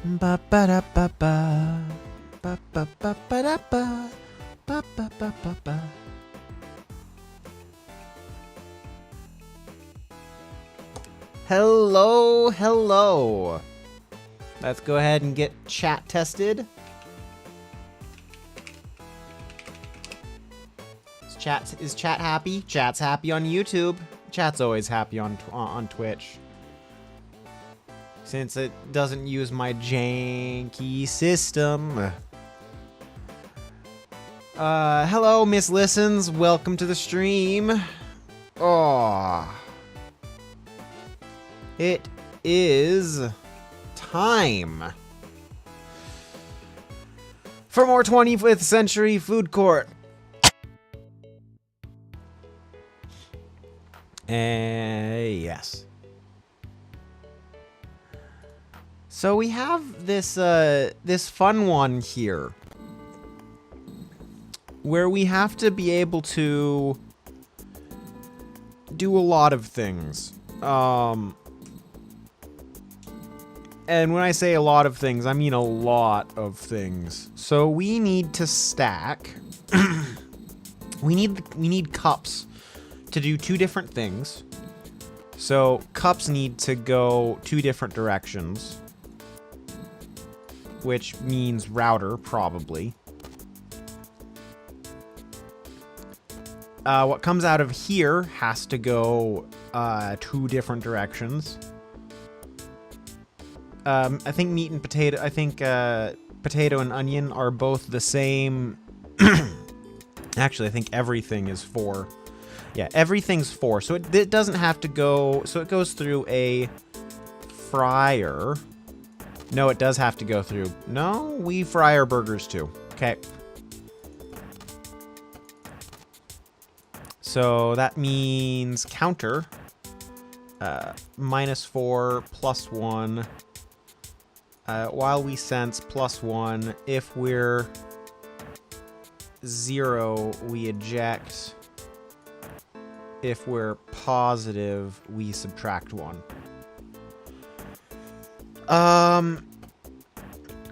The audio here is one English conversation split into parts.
Ba ba da ba ba. Ba ba ba ba da ba. Ba ba ba ba ba. Hello, hello. Let's go ahead and get chat tested. Is chat happy? Chat's happy on YouTube. Chat's always happy on Twitch. Since it doesn't use my janky system. Hello, Miss Listens. Welcome to the stream. Oh. It is time for more 25th century food court. Yes. So we have this this fun one here where we have to be able to do a lot of things. And when I say a lot of things, I mean a lot of things. So we need to stack. we need cups to do two different things. So cups need to go two different directions, which means router, probably. What comes out of here has to go two different directions. I think meat and potato, potato and onion are both the same. Actually, I think everything is 4. Yeah, everything's 4. So it doesn't have to go, so it goes through a fryer. No, it does have to go through. No, we fry our burgers too. Okay. So that means counter. -4, +1. While we sense +1, if we're 0, we eject. If we're positive, we subtract 1.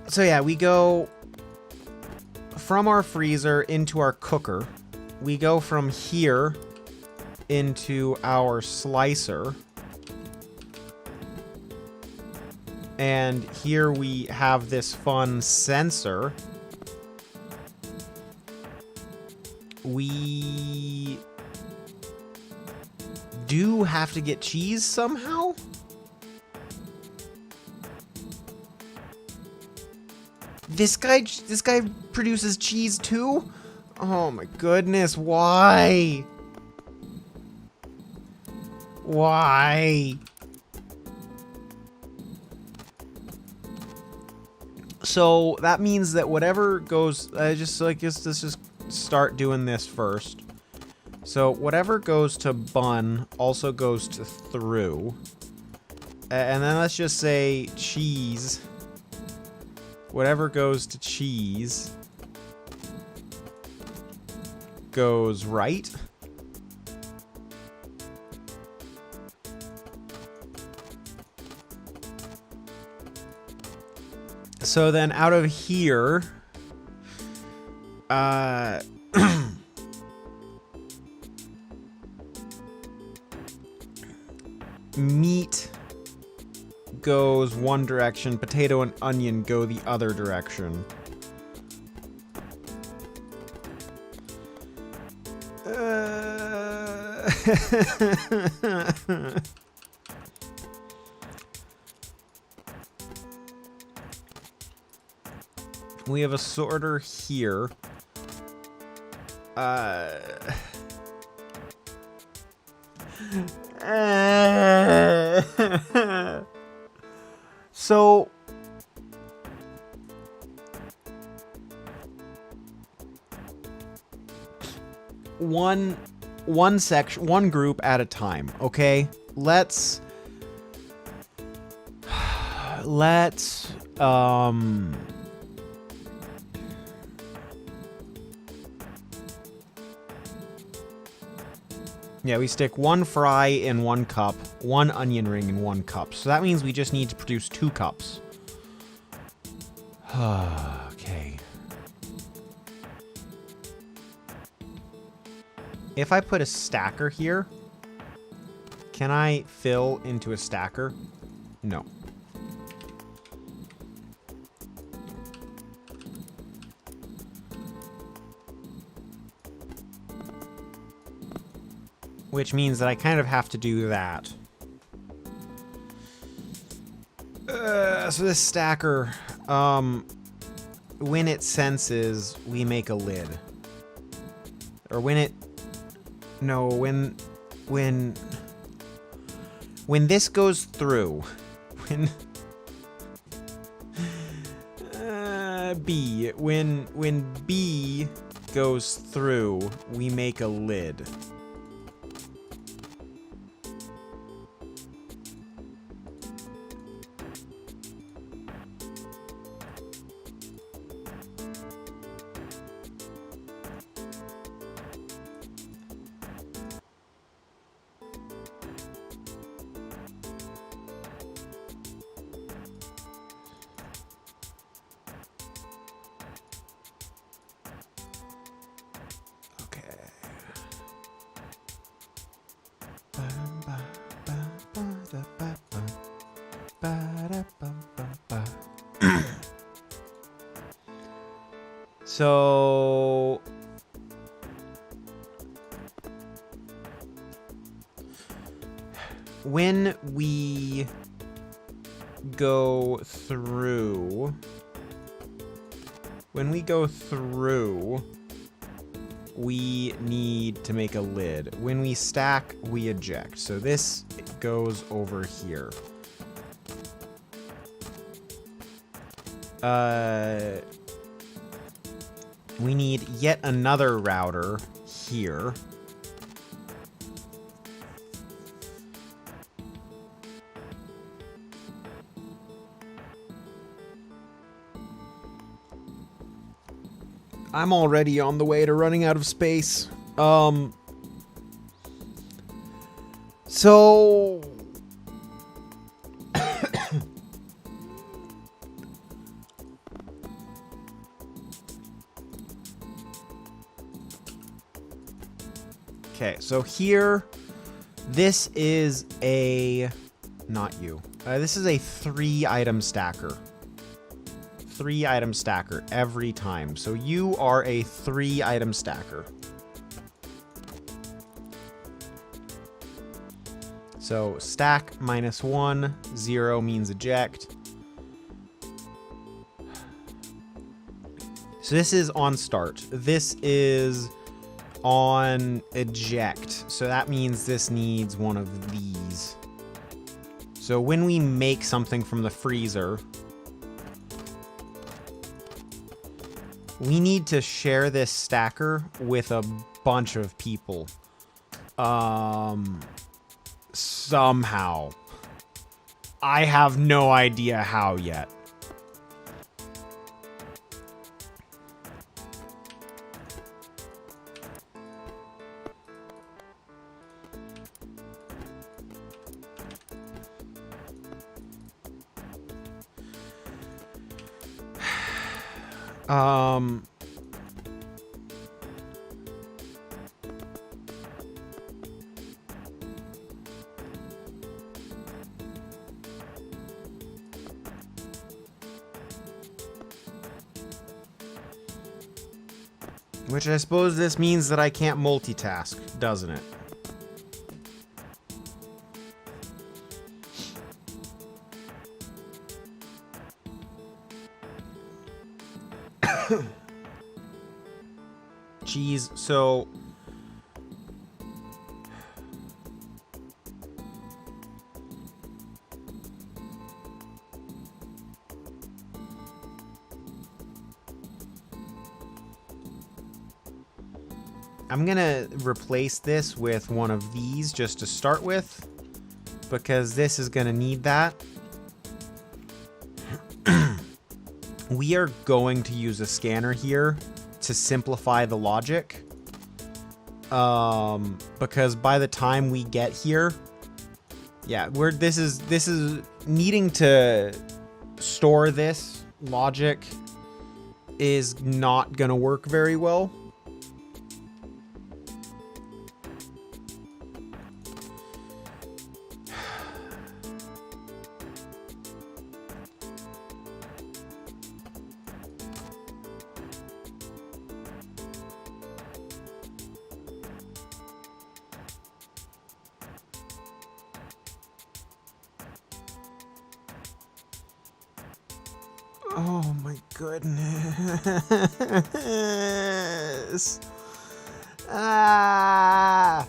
So yeah, we go from our freezer into our cooker. We go from here into our slicer. And here we have this fun sensor. We do have to get cheese somehow? This guy produces cheese too? Oh my goodness, why? Why? So that means that whatever goes, let's just start doing this first. So whatever goes to bun also goes to through. And then let's just say cheese. Whatever goes to cheese goes right. So then out of here, meat goes one direction, potato and onion go the other direction. We have a sorter here. So one section, one group at a time, okay? Let's yeah, we stick one fry in one cup, one onion ring in one cup. So that means we just need to produce 2 cups. Okay. If I put a stacker here, can I fill into a stacker? No. Which means that I kind of have to do that. So this stacker, when it senses, we make a lid. Or when it... No, when this goes through, when when B goes through, we make a lid. So when we go through, we need to make a lid. When we stack, we eject. So this goes over here. We need yet another router here. I'm already on the way to running out of space. So okay, so here, this is a, not you. This is a 3-item stacker. 3-item stacker every time. So you are a 3-item stacker. So stack -1, 0 means eject. So this is on start. This is on eject. So that means this needs one of these. So when we make something from the freezer, we need to share this stacker with a bunch of people. Somehow. I have no idea how yet. Which I suppose this means that I can't multitask, doesn't it? Jeez, so... I'm gonna replace this with one of these just to start with, because this is gonna need that. We are going to use a scanner here to simplify the logic, because by the time we get here, yeah, this is needing to store this logic is not gonna work very well. Oh my goodness. Ah.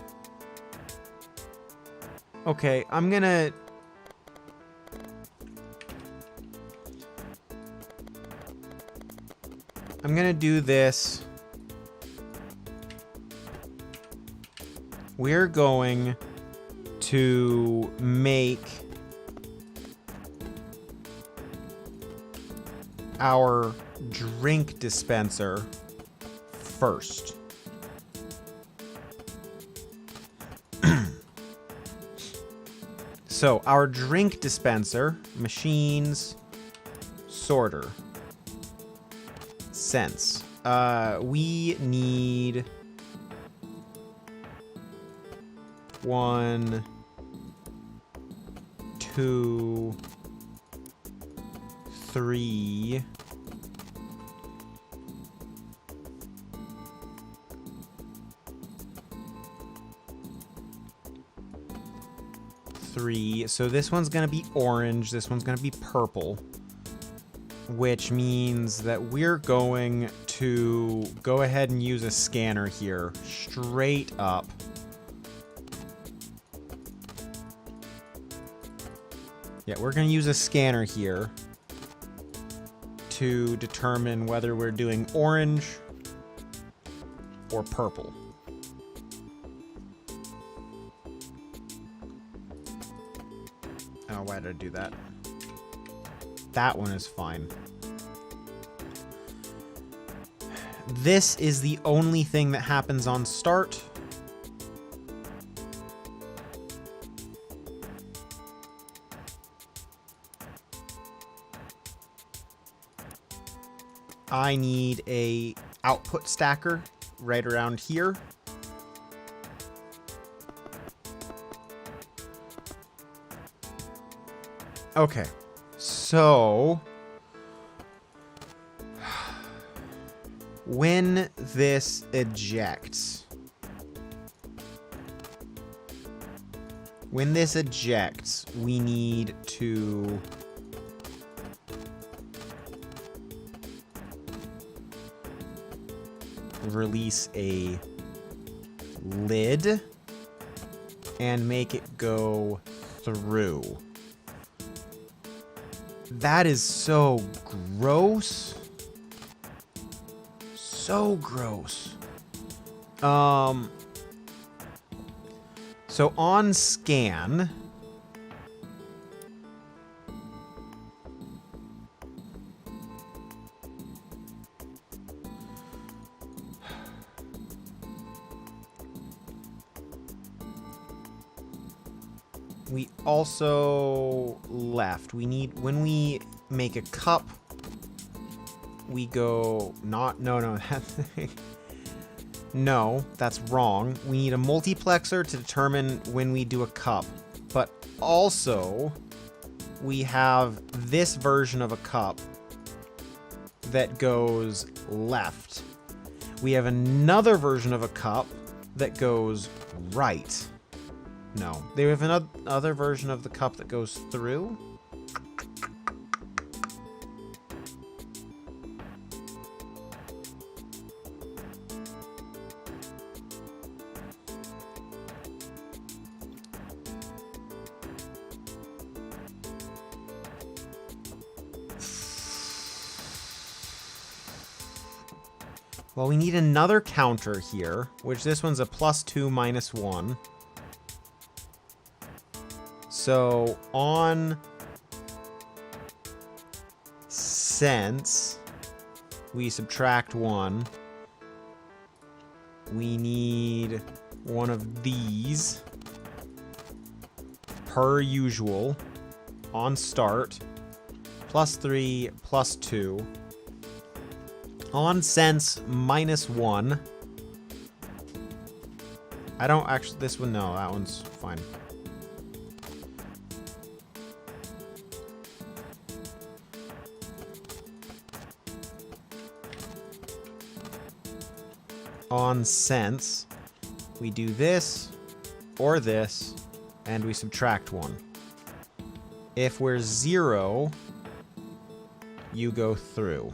Okay, I'm gonna do this. We're going to make our drink dispenser first. So our drink dispenser, machines, sorter, sense. We need 1, 2, 3. 3. So this one's gonna be orange, this one's gonna be purple, which means that we're going to go ahead and use a scanner here, straight up. Yeah, we're gonna use a scanner here to determine whether we're doing orange or purple. Oh, why did I do that? That one is fine. This is the only thing that happens on start. I need a output stacker right around here. Okay, so when this ejects, we need to release a lid and make it go through. That is so gross. So gross. So on scan, we also left. We need, when we make a cup, we go not, no, no, that's wrong. We need a multiplexer to determine when we do a cup. But also, we have this version of a cup that goes left. We have another version of a cup that goes right. No, they have another version of the cup that goes through. Well, we need another counter here, which this one's a +2 -1. So on sense, we subtract 1. We need one of these per usual on start, +3, +2. On sense, -1. I don't actually, this one, no, that one's fine. On sense, we do this or this, and we subtract 1. If we're 0, you go through.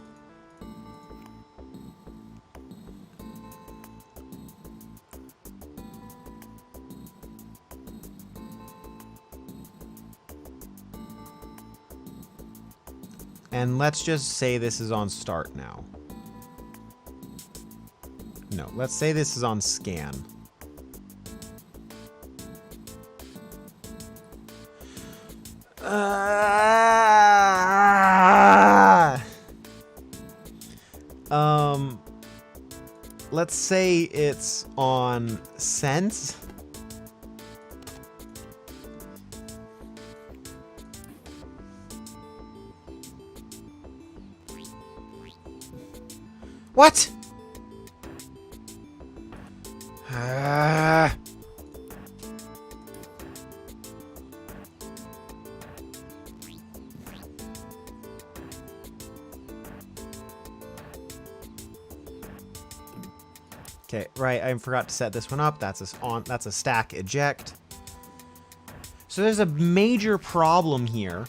And let's just say this is on start now. No, let's say this is on scan. Let's say it's on sense. What? Okay, right, I forgot to set this one up. That's a stack eject. So there's a major problem here.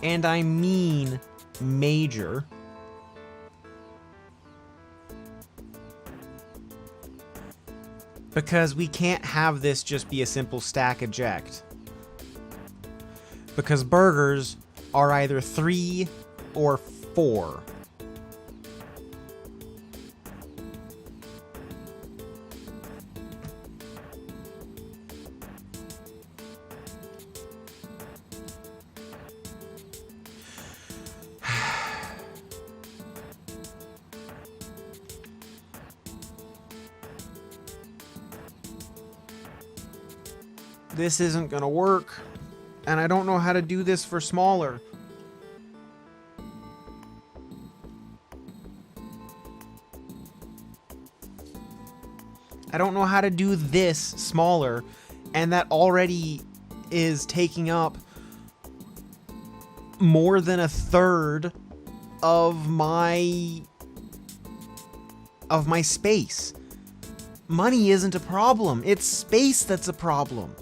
And I mean major. Because we can't have this just be a simple stack eject. Because burgers are either 3 or 4. This isn't gonna work. And I don't know how to do this for smaller. I don't know how to do this smaller, and that already is taking up more than a third of my space. Money isn't a problem. It's space that's a problem.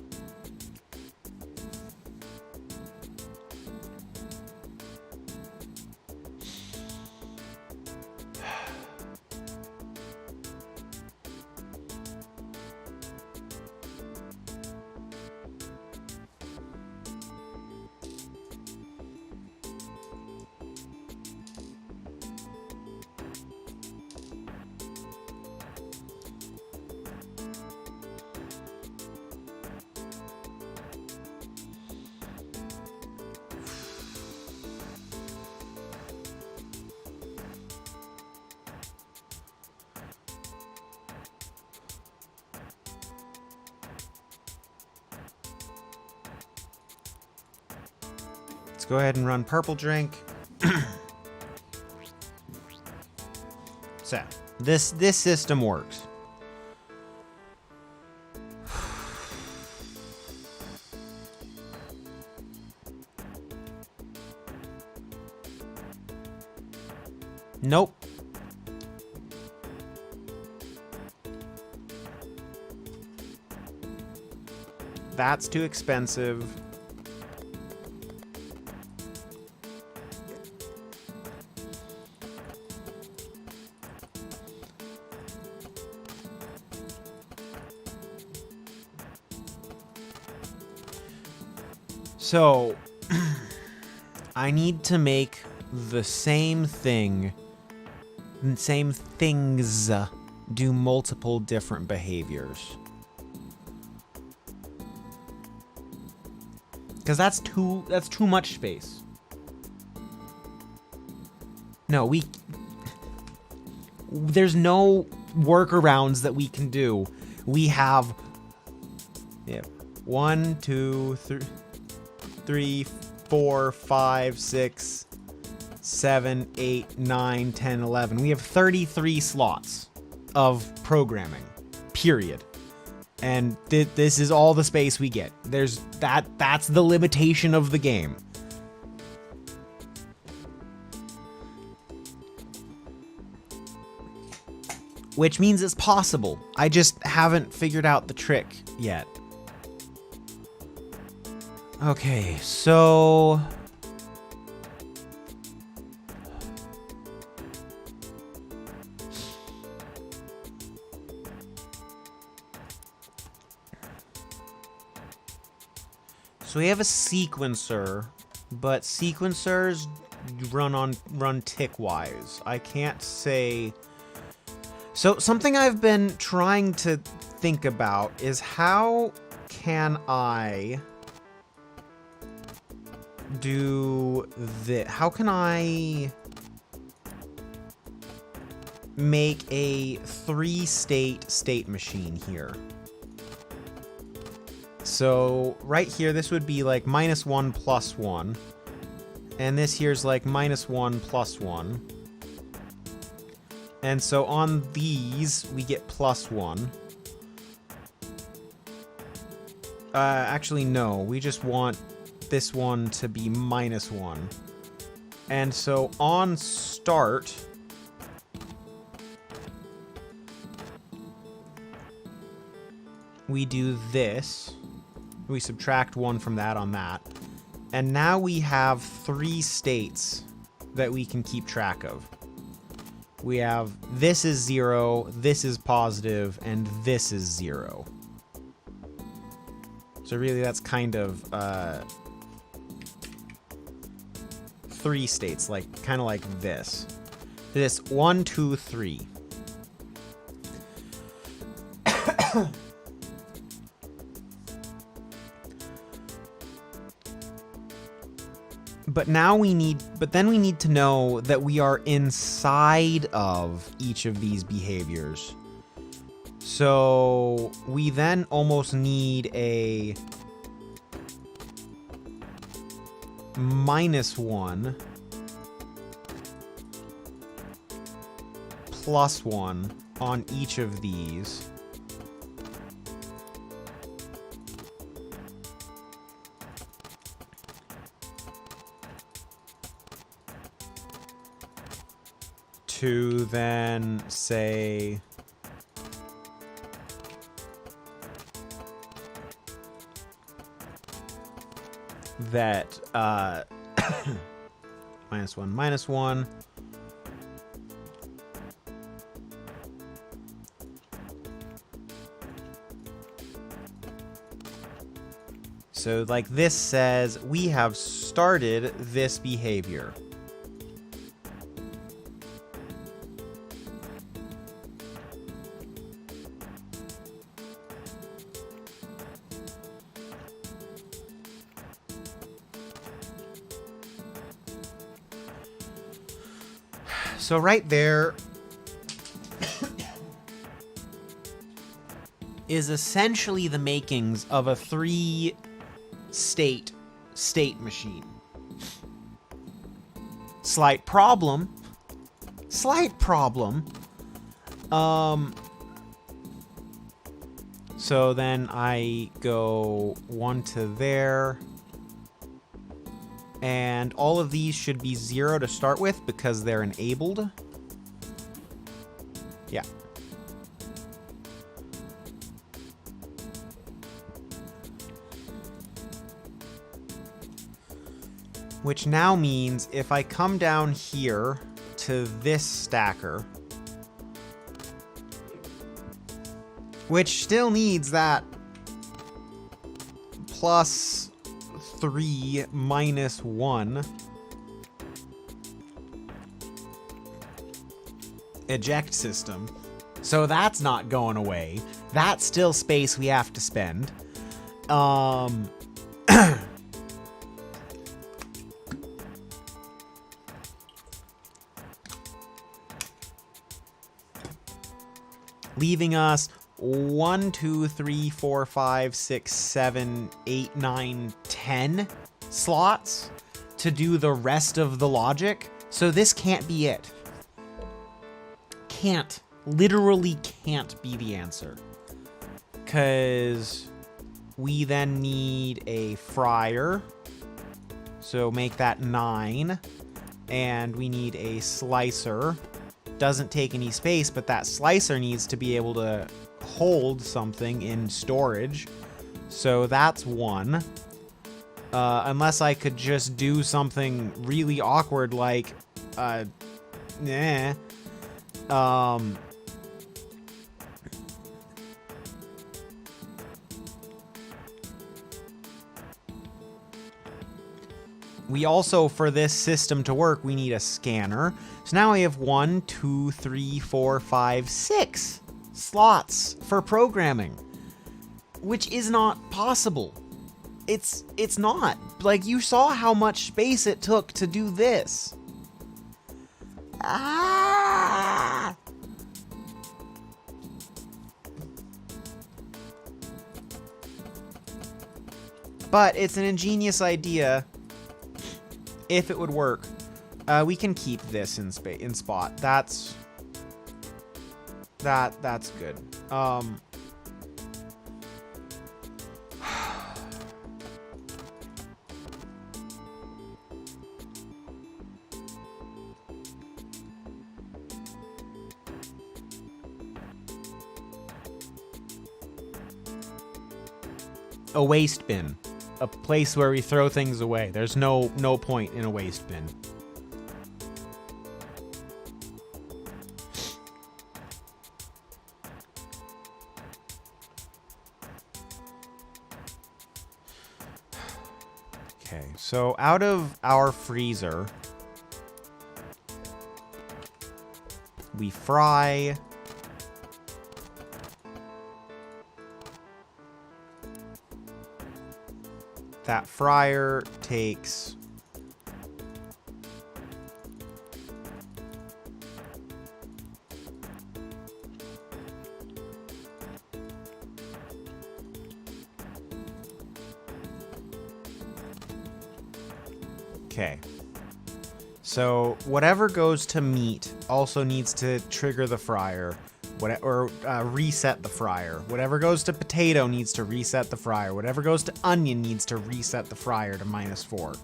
Let's go ahead and run purple drink. So, this system works. Nope. That's too expensive. So, I need to make the same thing, same things do multiple different behaviors. Because that's too much space. No, there's no workarounds that we can do. We have 1, 2, 3, 4, 5, 6, 7, 8, 9, 10, 11. We have 33 slots of programming, period. And this is all the space we get. That's the limitation of the game. Which means it's possible. I just haven't figured out the trick yet. Okay, so... So we have a sequencer, but sequencers run tick-wise. I can't say... So something I've been trying to think about is how can I do this? How can I make a 3-state state machine here? So right here, this would be like -1 + 1. And this here's like -1 + 1. And so on these, we get +1. Actually, no. We just want this one to be -1. And so on start, we do this. We subtract 1 from that on that. And now we have 3 states that we can keep track of. We have this is 0, this is positive, and this is 0. So really that's kind of 3 states, like kind of like this. This 1, 2, 3. But then we need to know that we are inside of each of these behaviors. So we then almost need a -1 +1 on each of these. To then say that -1 -1 so like this says we have started this behavior. So right there is essentially the makings of a 3-state state machine. Slight problem. So then I go 1 to there. And all of these should be 0 to start with because they're enabled. Yeah. Which now means if I come down here to this stacker, which still needs that +3 -1 eject system. So that's not going away. That's still space we have to spend. Leaving us 1, 2, 3, 4, 5, 6, 7, 8, 9, 10 slots to do the rest of the logic. So this can't be it. Can't. Literally can't be the answer. Because we then need a fryer. So make that 9. And we need a slicer. Doesn't take any space, but that slicer needs to be able to hold something in storage. So that's 1. Unless I could just do something really awkward like, we also, for this system to work, we need a scanner. So now we have 1, 2, 3, 4, 5, 6 slots for programming, which is not possible. It's not. Like, you saw how much space it took to do this. Ah! But it's an ingenious idea. If it would work, we can keep this in spot. That's good. A waste bin. A place where we throw things away. There's no point in a waste bin. Okay, so out of our freezer, we fry. That fryer takes okay. So whatever goes to meat also needs to trigger the fryer. Or reset the fryer. Whatever goes to potato needs to reset the fryer. Whatever goes to onion needs to reset the fryer to -4.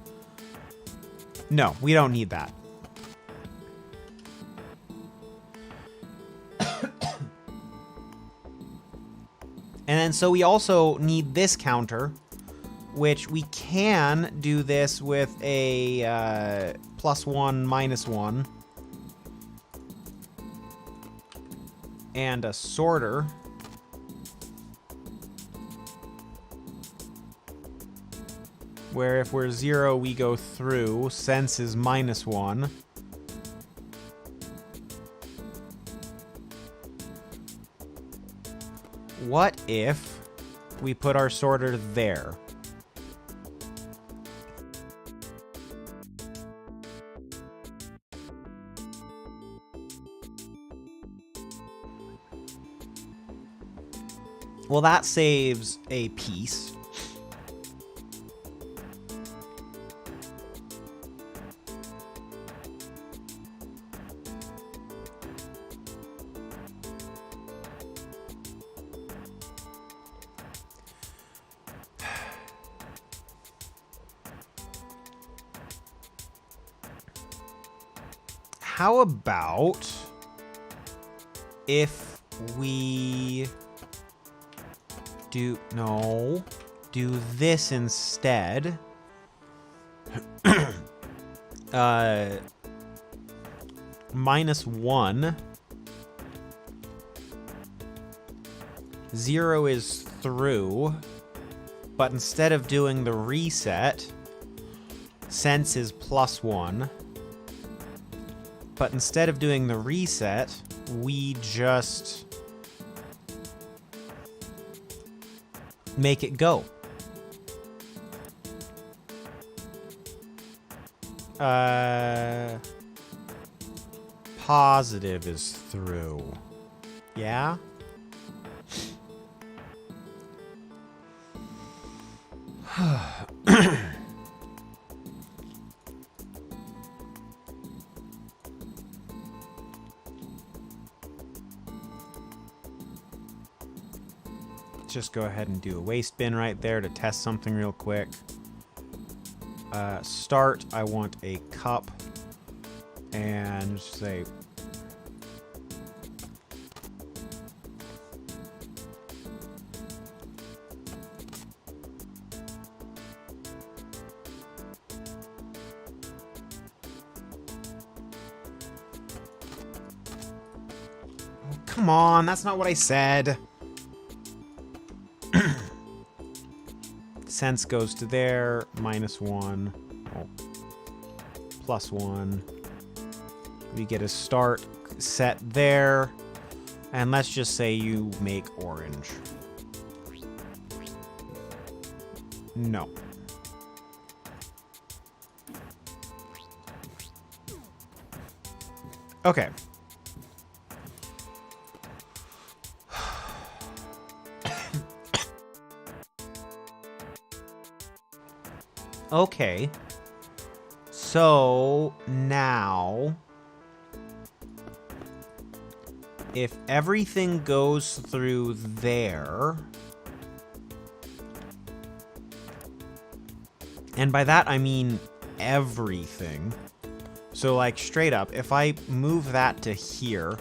No, we don't need that. And then so we also need this counter, which we can do this with a +1, -1. And a sorter. Where if we're 0, we go through. Sense is -1. What if we put our sorter there? Well, that saves a piece. How about if we do this instead? -1. 0 is through, but instead of doing the reset, sense is +1. But instead of doing the reset, we just make it go. Positive is through. Yeah? Just go ahead and do a waste bin right there to test something real quick. Start, I want a cup, and say oh, come on, that's not what I said. Sense goes to there, -1, oh, +1. We get a start set there, and let's just say you make orange. No. Okay. Okay. So now, if everything goes through there, and by that I mean everything. So like straight up, if I move that to here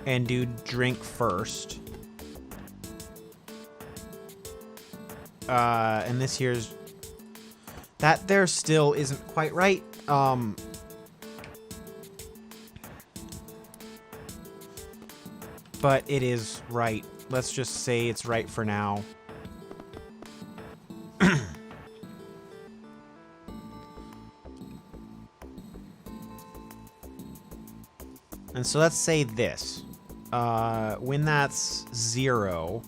and do drink first, and this here's that there still isn't quite right. But it is right. Let's just say it's right for now. And so let's say this. When that's 0,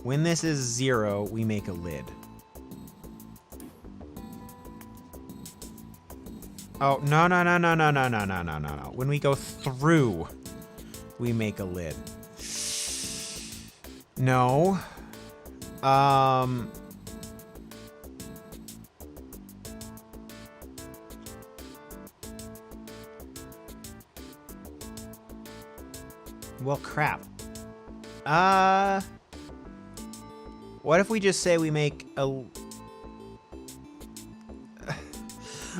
when this is 0, we make a lid. Oh, no. When we go through, we make a lid. No. Well, crap. What if we just say we make a...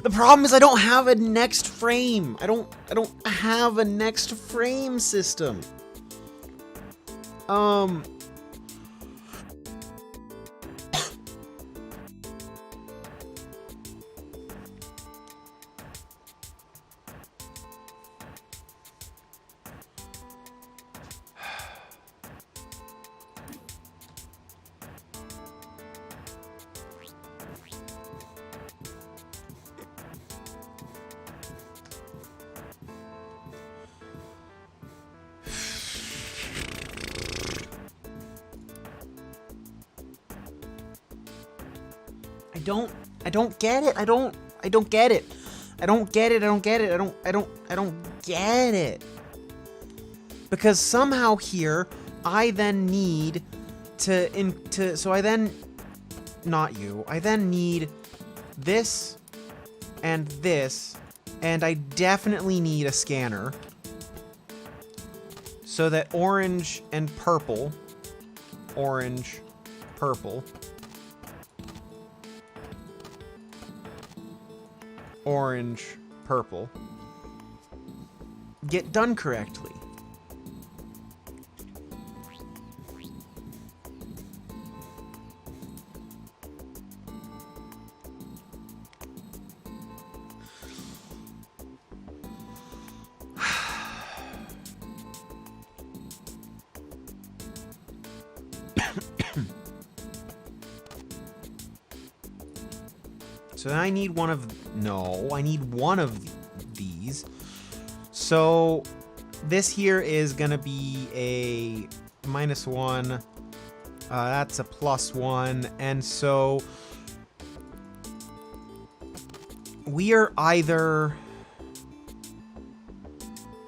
The problem is I don't have a next frame. I don't have a next frame system. I don't get it. I don't get it. I don't get it. Because somehow here, I then need so I then, not you, I then need this, and I definitely need a scanner. So that orange, purple, orange, purple, get done correctly. So then I need one of... No, I need one of these. So this here is going to be a -1. That's a +1. And so we are either...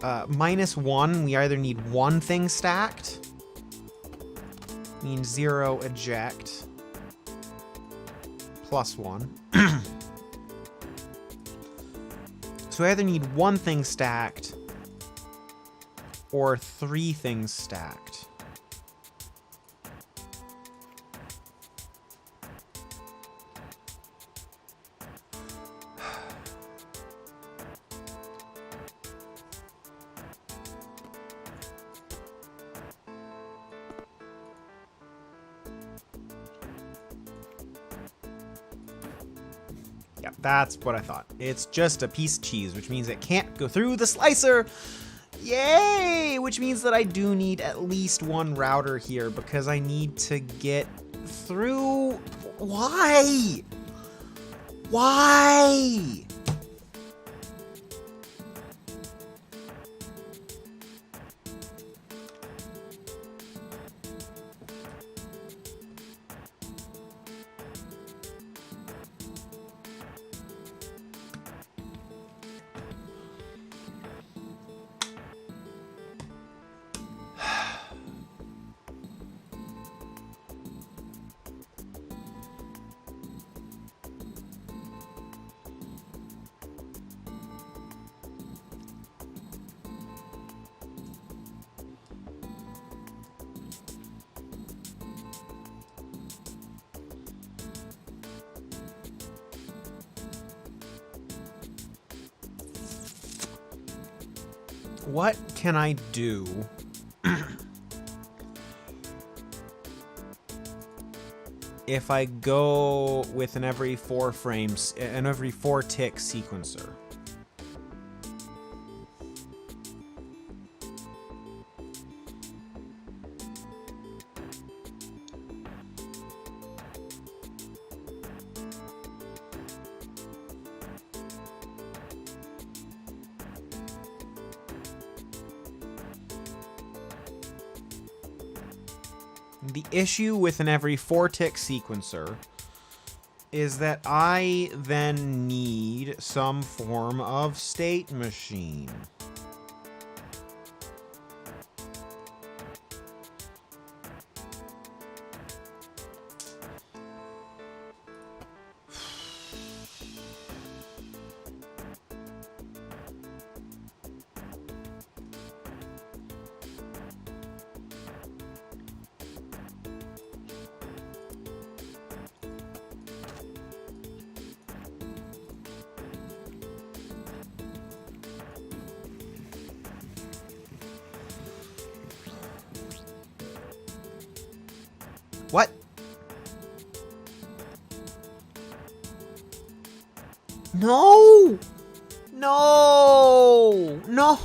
-1, we either need one thing stacked. means 0 eject +1. So I either need 1 thing stacked or 3 things stacked. Yeah, that's what I thought. It's just a piece of cheese, which means it can't go through the slicer. Yay! Which means that I do need at least 1 router here because I need to get through. Why? Why? What can I do? If I go with an every 4 frames, an every 4 tick sequencer. The issue with an every 4 tick sequencer is that I then need some form of state machine. What? No! No! No!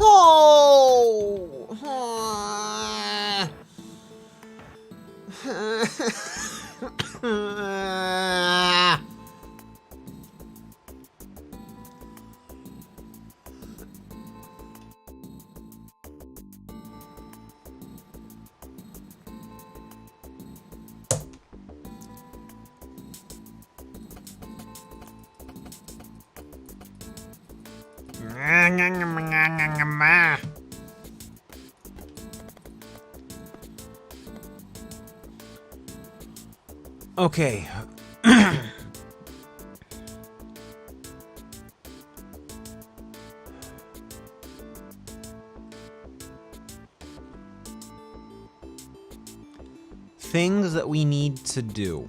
Okay. Things that we need to do.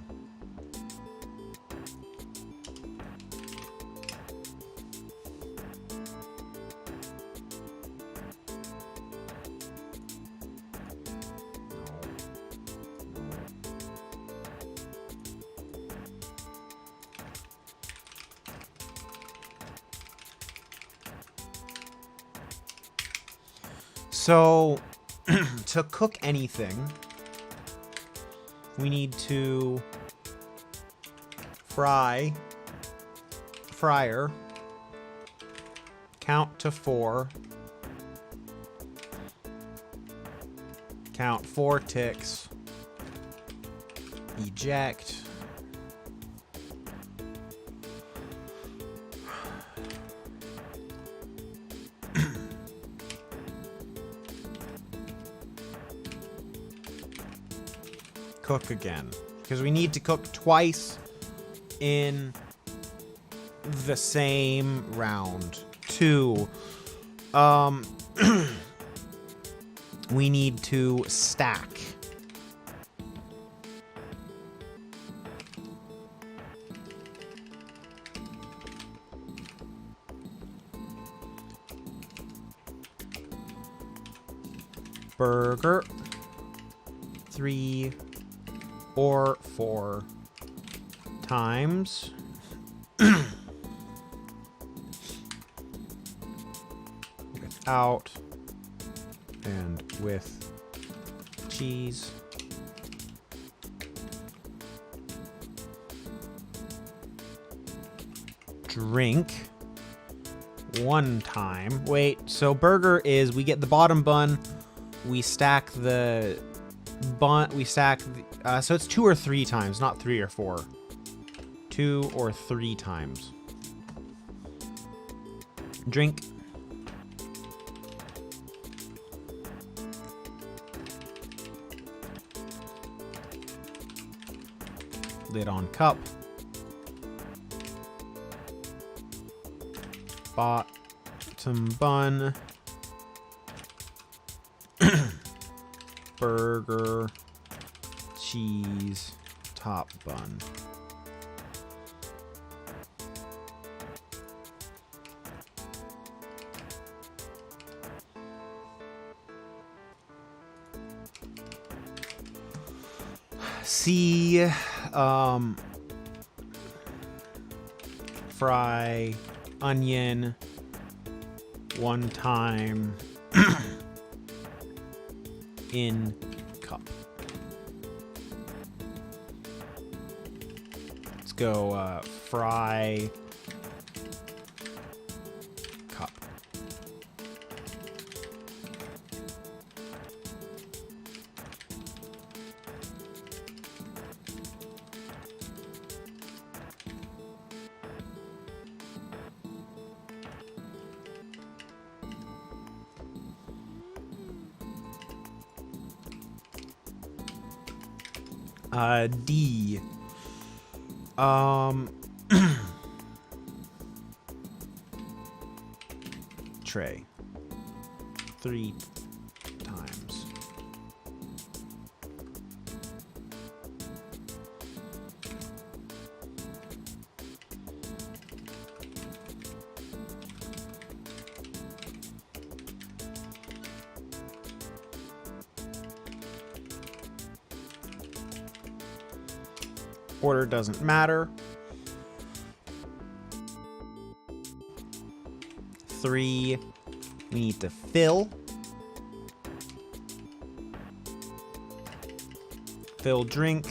So, to cook anything, we need to fryer, count to 4, count 4 ticks, eject, cook again. Because we need to cook twice in the same round. 2. We need to stack. Burger. 3 or 4 times. Without and with cheese. Drink 1 time. Wait, so burger is we get the bottom bun, we stack the bun, so it's 2 or 3 times, not 3 or 4. 2 or 3 times. Drink. Lid on cup. Bottom bun. Burger. Cheese. Top bun. See, fry onion 1 time in cup. Let's go fry cup. D. Tray. 3 times. Order doesn't matter. 3, we need to fill. Fill drink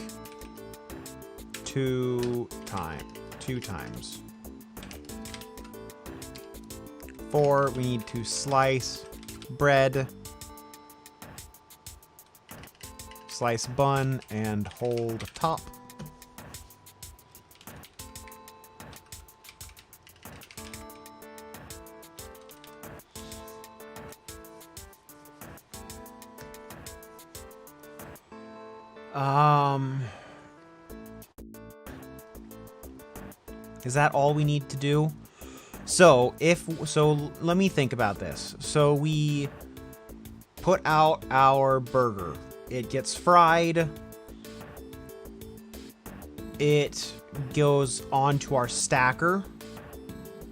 2 times. 4, we need to slice bread. Slice bun and hold top. Is that all we need to do? So let me think about this. So we put out our burger. It gets fried. It goes onto our stacker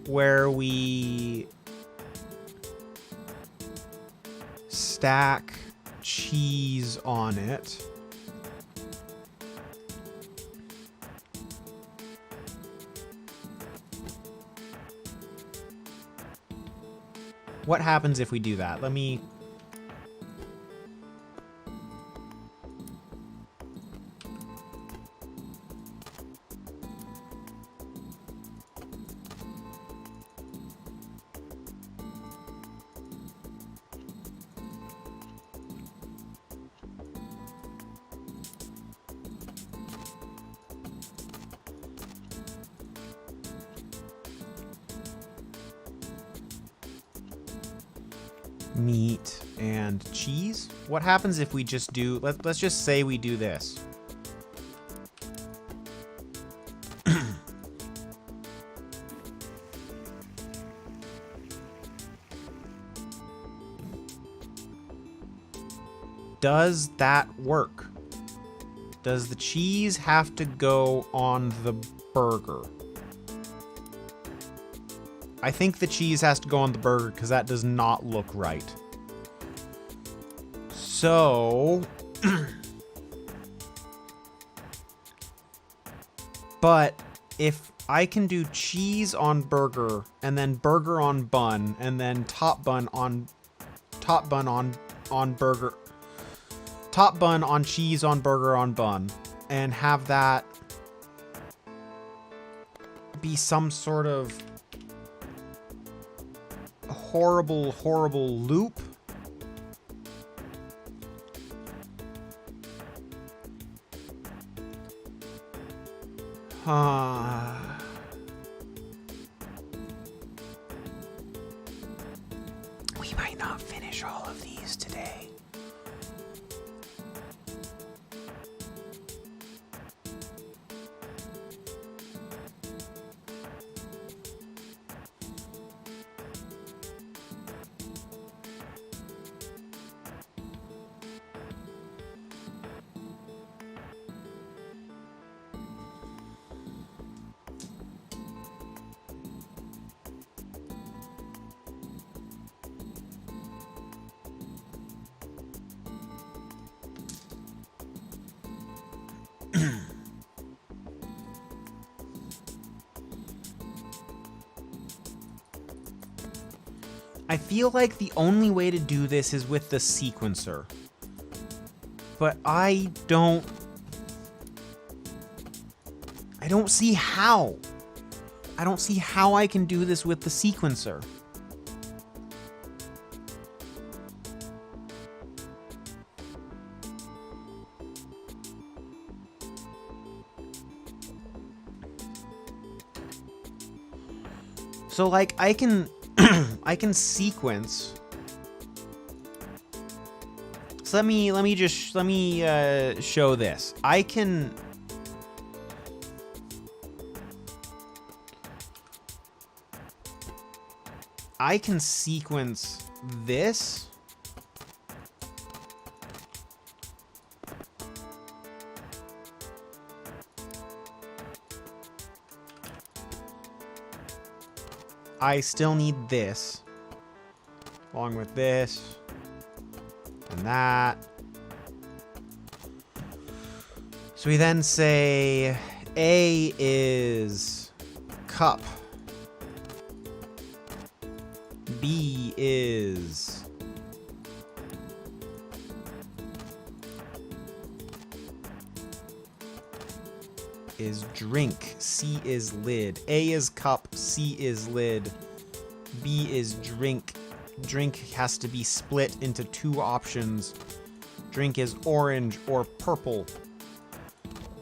where we stack cheese on it. What happens if we do that? Let me... meat and cheese. What happens if we just do, let's just say we do this. Does that work? Does the cheese have to go on the burger? I think the cheese has to go on the burger because that does not look right. So... But if I can do cheese on burger and then burger on bun and then top bun on burger, top bun on cheese on burger on bun, and have that be some sort of horrible loop. We might not finish all of these today. I feel like the only way to do this is with the sequencer. But I don't see how. I don't see how I can do this with the sequencer. So like I can I can sequence. So let me show this. I can sequence this. I still need this, along with this, and that. So we then say A is cup, B is drink, C is lid. A is cup, C is lid, B is drink. Drink has to be split into two options. Drink is orange or purple.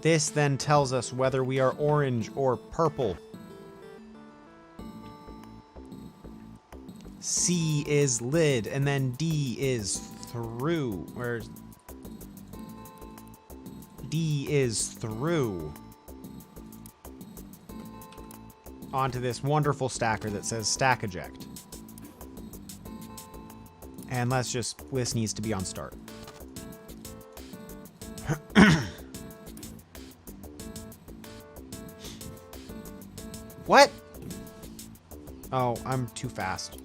This then tells us whether we are orange or purple. C is lid, and then D is through. Where's D is through. Onto this wonderful stacker that says stack eject. And this needs to be on start. What? Oh, I'm too fast.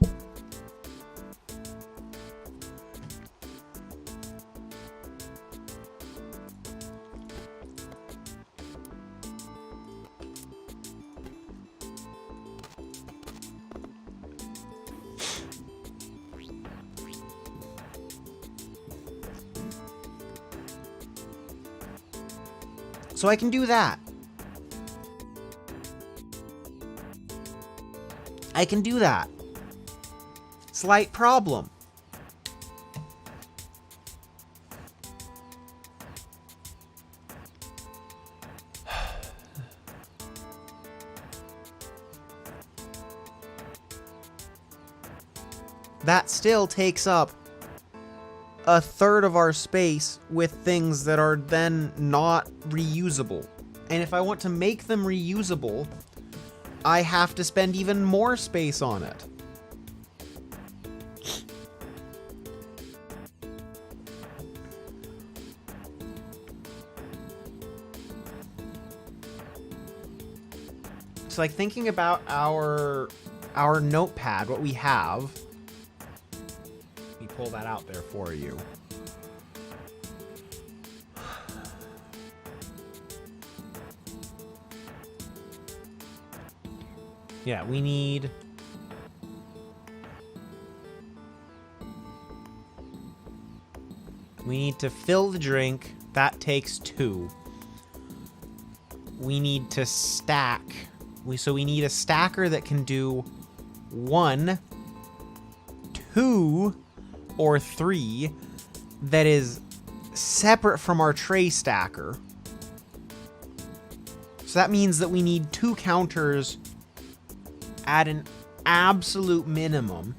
So I can do that. I can do that. Slight problem. That still takes up a third of our space with things that are then not reusable. And if I want to make them reusable, I have to spend even more space on it. like thinking about our notepad, what we have. Let me pull that out there for you. Yeah, we need to fill the drink. That takes 2. We need to stack. So we need a stacker that can do 1, 2, or 3 that is separate from our tray stacker. So that means that we need 2 counters at an absolute minimum.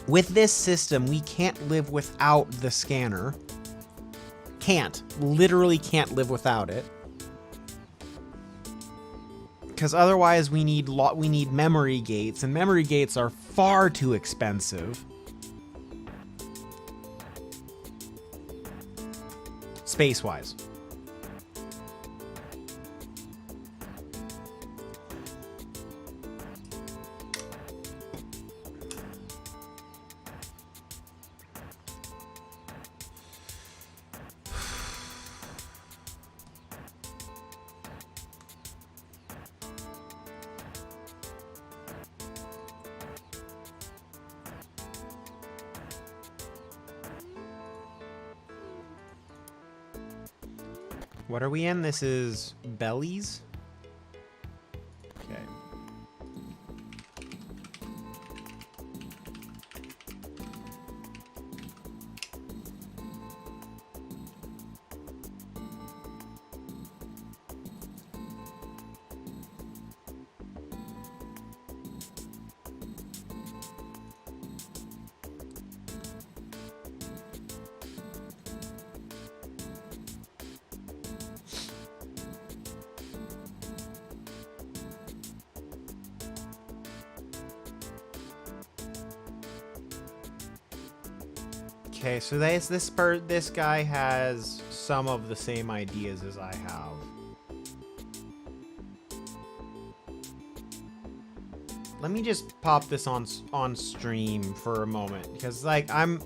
With this system, we can't live without the scanner. Literally can't live without it. Because otherwise we need memory gates, and memory gates are far too expensive. Space-wise. What are we in? This is bellies? Okay. Okay, so this guy has some of the same ideas as I have. Let me just pop this on stream for a moment, because like I'm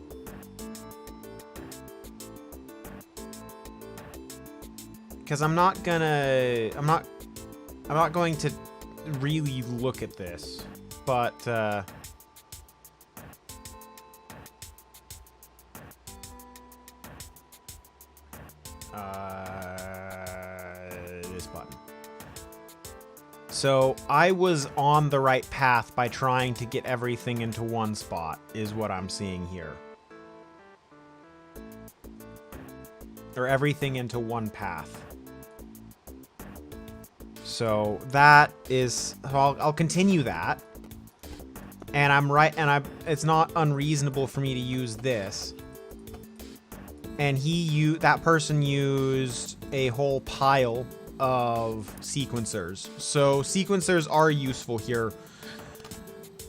not going to really look at this, but this button. So I was on the right path by trying to get everything into one spot, is what I'm seeing here. Or everything into one path. So that is, I'll continue that. And I'm right, and it's not unreasonable for me to use this. And that person used a whole pile of sequencers. So sequencers are useful here.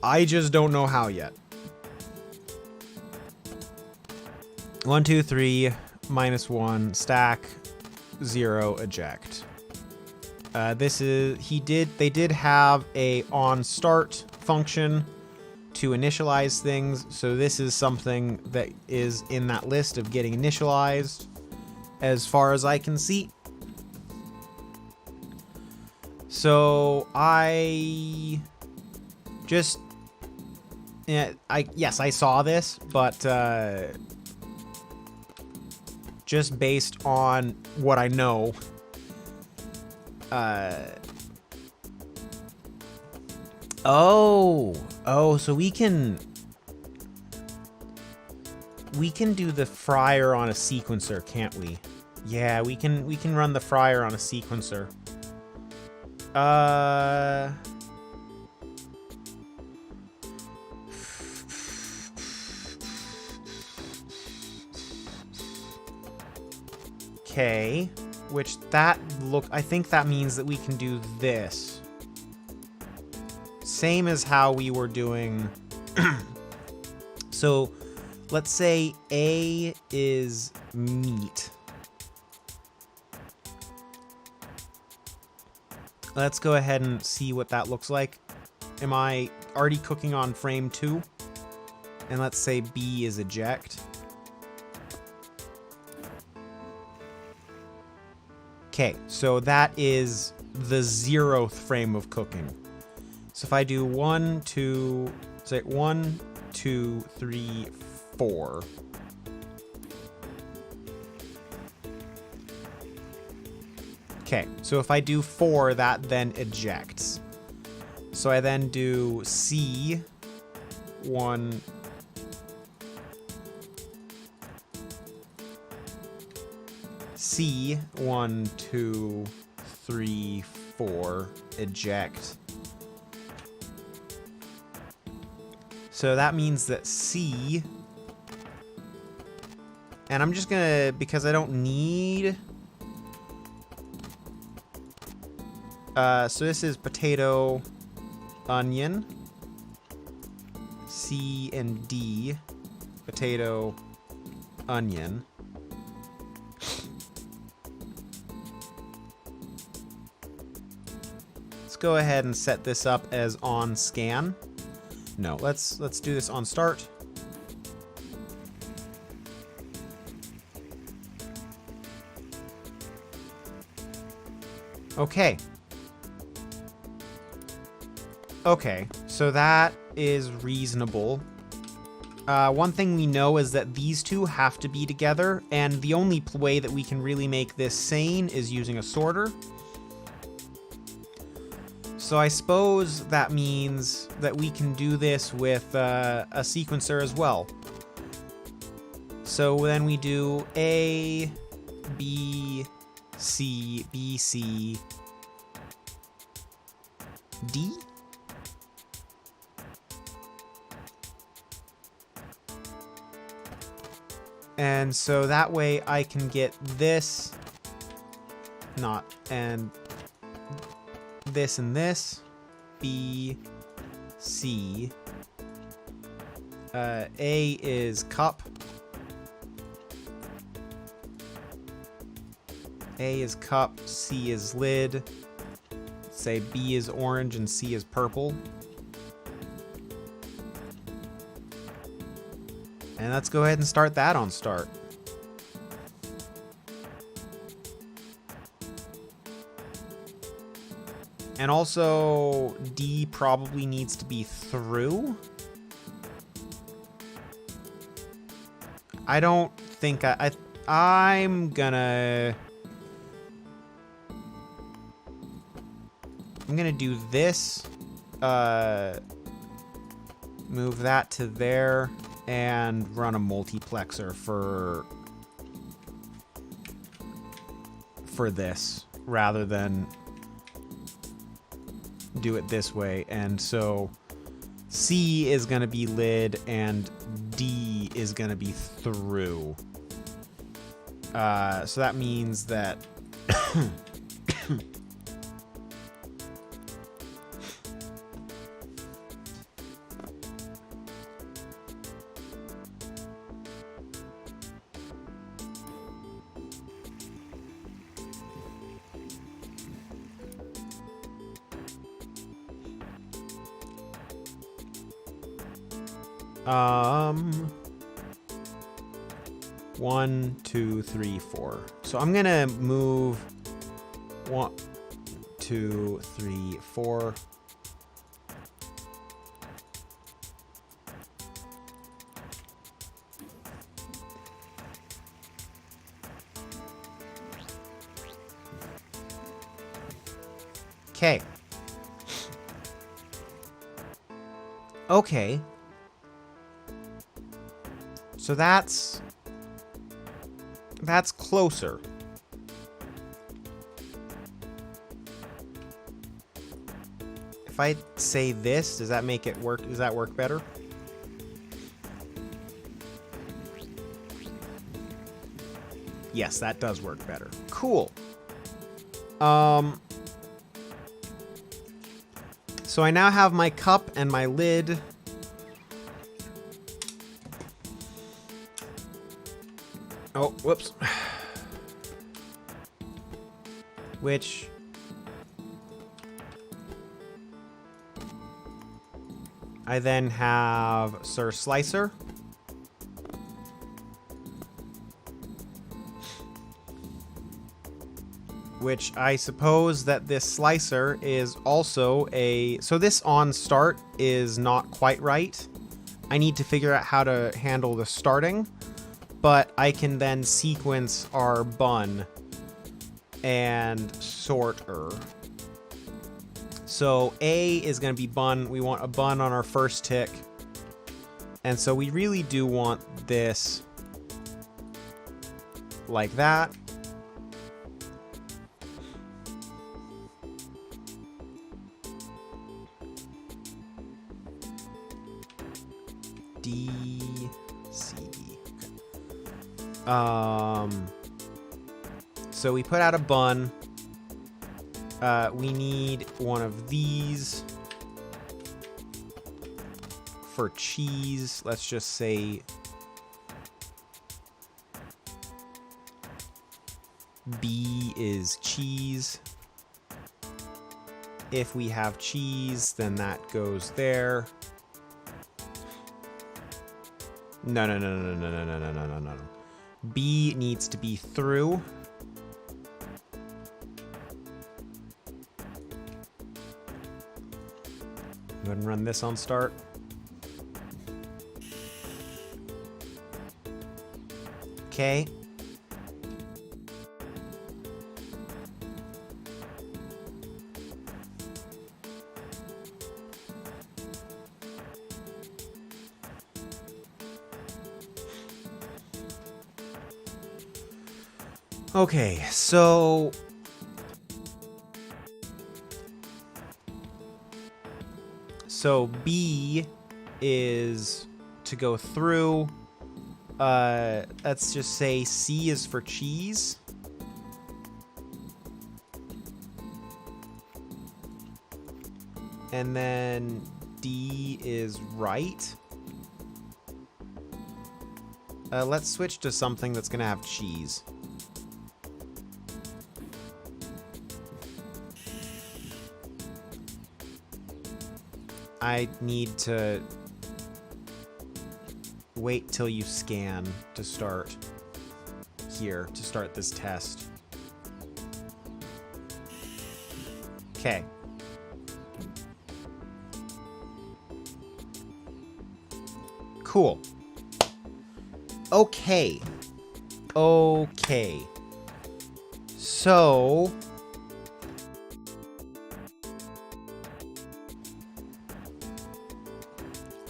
I just don't know how yet. 1, 2, 3, -1, stack, 0, eject. They did have a on start function to initialize things, so this is something that is in that list of getting initialized as far as I can see. So I just, yes, I saw this, but just based on what I know, so we can do the fryer on a sequencer, can't we? Yeah, we can run the fryer on a sequencer. Okay, I think that means that we can do this. Same as how we were doing. So let's say A is meat. Let's go ahead and see what that looks like. Am I already cooking on frame 2? And let's say B is eject. Okay, so that is the 0th frame of cooking. So if I do 1, 2, say 1, 2, 3, 4. Okay, so if I do 4, that then ejects. So I then do C, 1, C, 1, 2, 3, 4, eject. So that means that C, and I'm just gonna, because I don't need, so this is potato, onion, C and D, potato, onion. Let's go ahead and set this up as on scan. No, let's do this on start. Okay. Okay, so that is reasonable. One thing we know is that these two have to be together, and the only way that we can really make this sane is using a sorter. So I suppose that means that we can do this with a sequencer as well. So then we do A, B, C, B, C, D? And so that way I can get this, and this and this, B, C. A is cup. A is cup, C is lid. Say B is orange and C is purple. And let's go ahead and start that on start. And also, D probably needs to be through. I don't think I'm gonna do this. Move that to there and run a multiplexer for this rather than do it this way. And so C is going to be lid and D is going to be through. So that means that one, two, three, four. So I'm gonna move 1, 2, 3, 4. Okay. Okay. So that's closer. If I say this, does that make it work? Does that work better? Yes, that does work better. Cool. So I now have my cup and my lid. Oh, whoops. I then have Sir Slicer. Which I suppose that this slicer is also a... So this on start is not quite right. I need to figure out how to handle the starting, but I can then sequence our bun and sorter. So A is going to be bun. We want a bun on our first tick. And so we really do want this like that. D, C, D. So we put out a bun. We need one of these for cheese. Let's just say B is cheese. If we have cheese, then that goes there. No. B needs to be through. Go ahead and run this on start. Okay. Okay, so B is to go through. Let's just say C is for cheese. And then D is right. Let's switch to something that's gonna have cheese. I need to wait till you scan to start here, to start this test. Okay. Cool. Okay. Okay. So...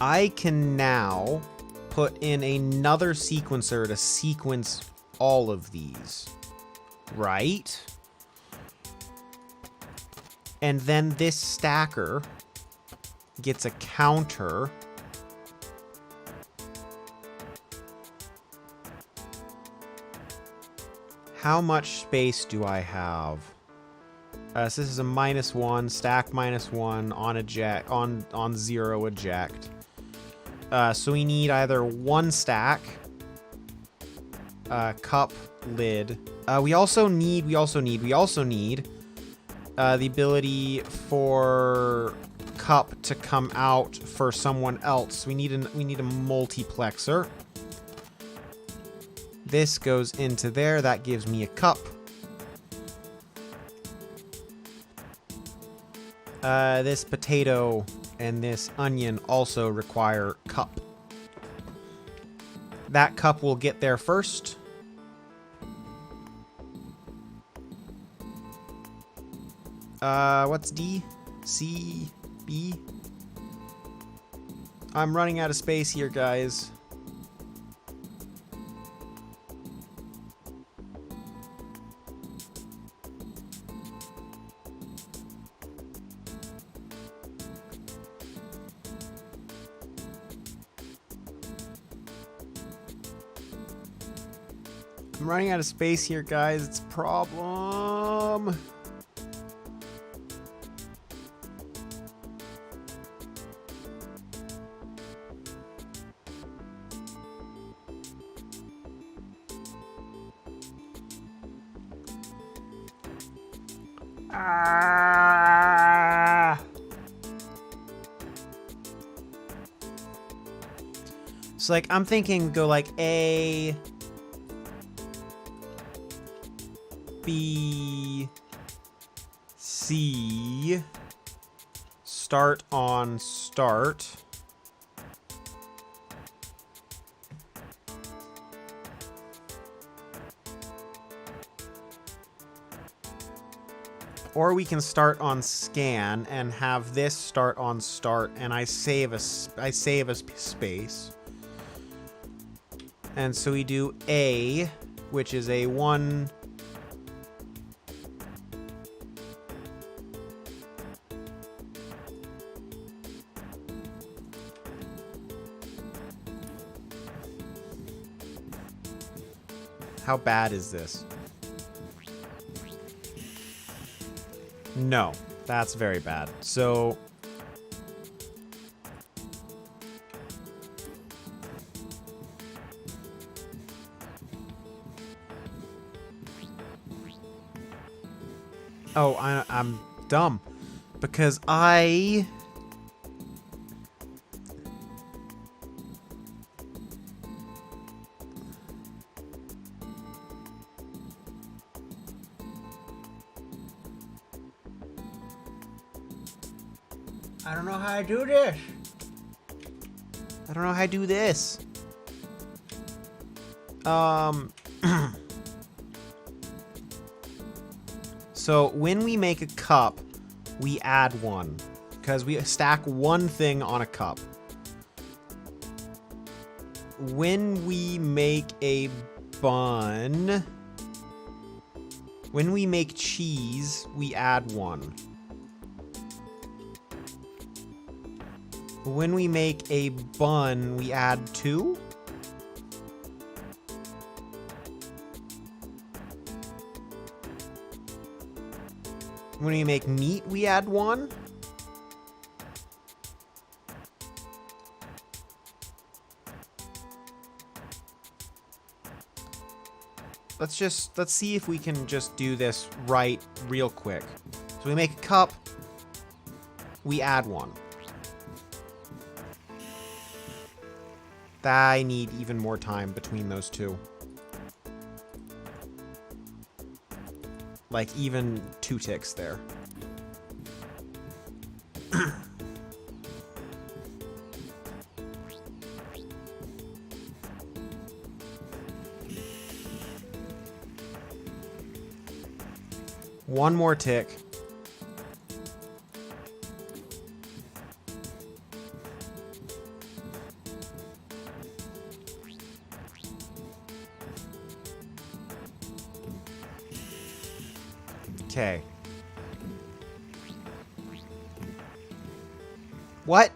I can now put in another sequencer to sequence all of these, right? And then this stacker gets a counter. How much space do I have? So this is a -1, stack -1, on eject, on 0 eject. So we need either one stack, cup lid. We also need the ability for cup to come out for someone else. We need a multiplexer. This goes into there. That gives me a cup. This potato and this onion also require cup. That cup will get there first. What's D? C? B? I'm running out of space here, guys. I'm running out of space here, guys. It's a problem. Ah! So, like, I'm thinking go like A, B, C, start on start. Or we can start on scan and have this start on start, and I save a space. And so we do A, which is a 1. How bad is this? No, that's very bad. So oh, I'm dumb because I don't know how I do this. I don't know how I do this. So when we make a cup, we add 1 because we stack one thing on a cup. When we make a bun, when we make cheese, we add 1. When we make a bun, we add 2. When we make meat, we add 1. Let's see if we can just do this right real quick. So we make a cup, we add 1. I need even more time between those two. Like even 2 ticks there. One more tick. Okay. What?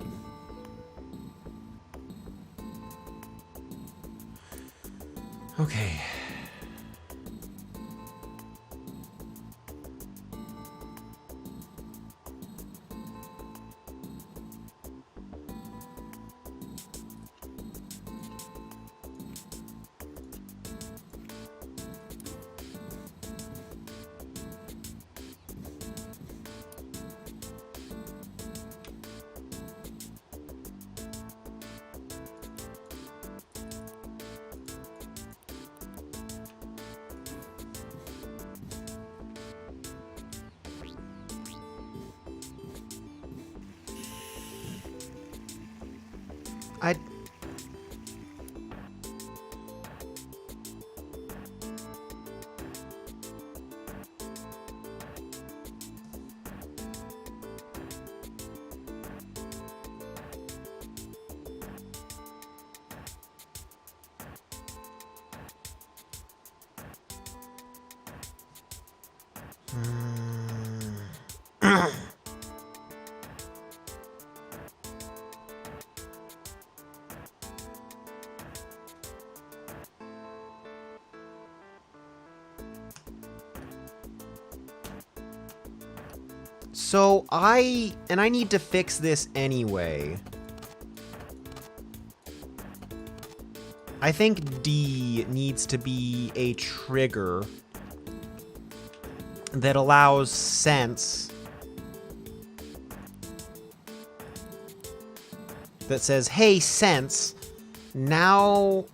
Okay. I... So I need to fix this anyway. I think D needs to be a trigger that allows sense that says, hey, sense, Now,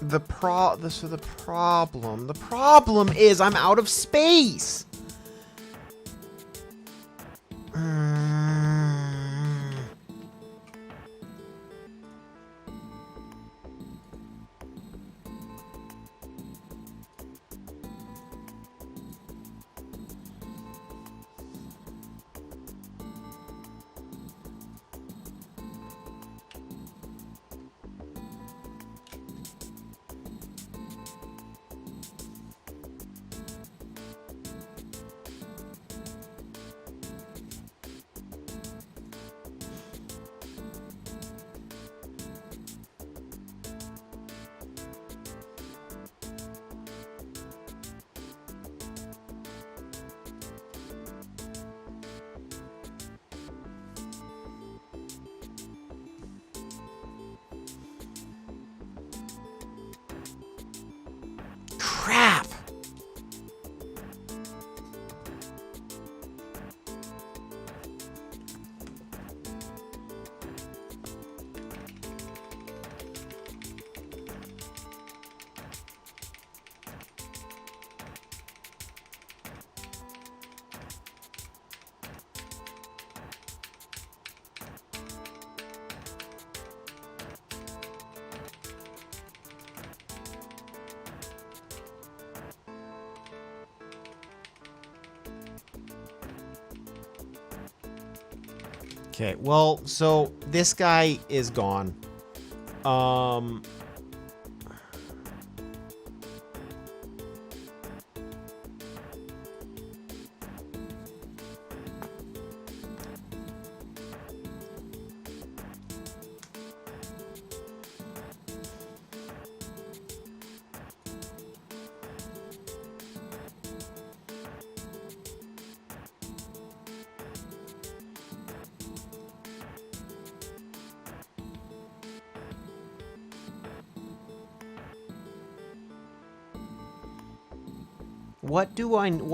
the problem is I'm out of space. Crap. Okay, well, so this guy is gone.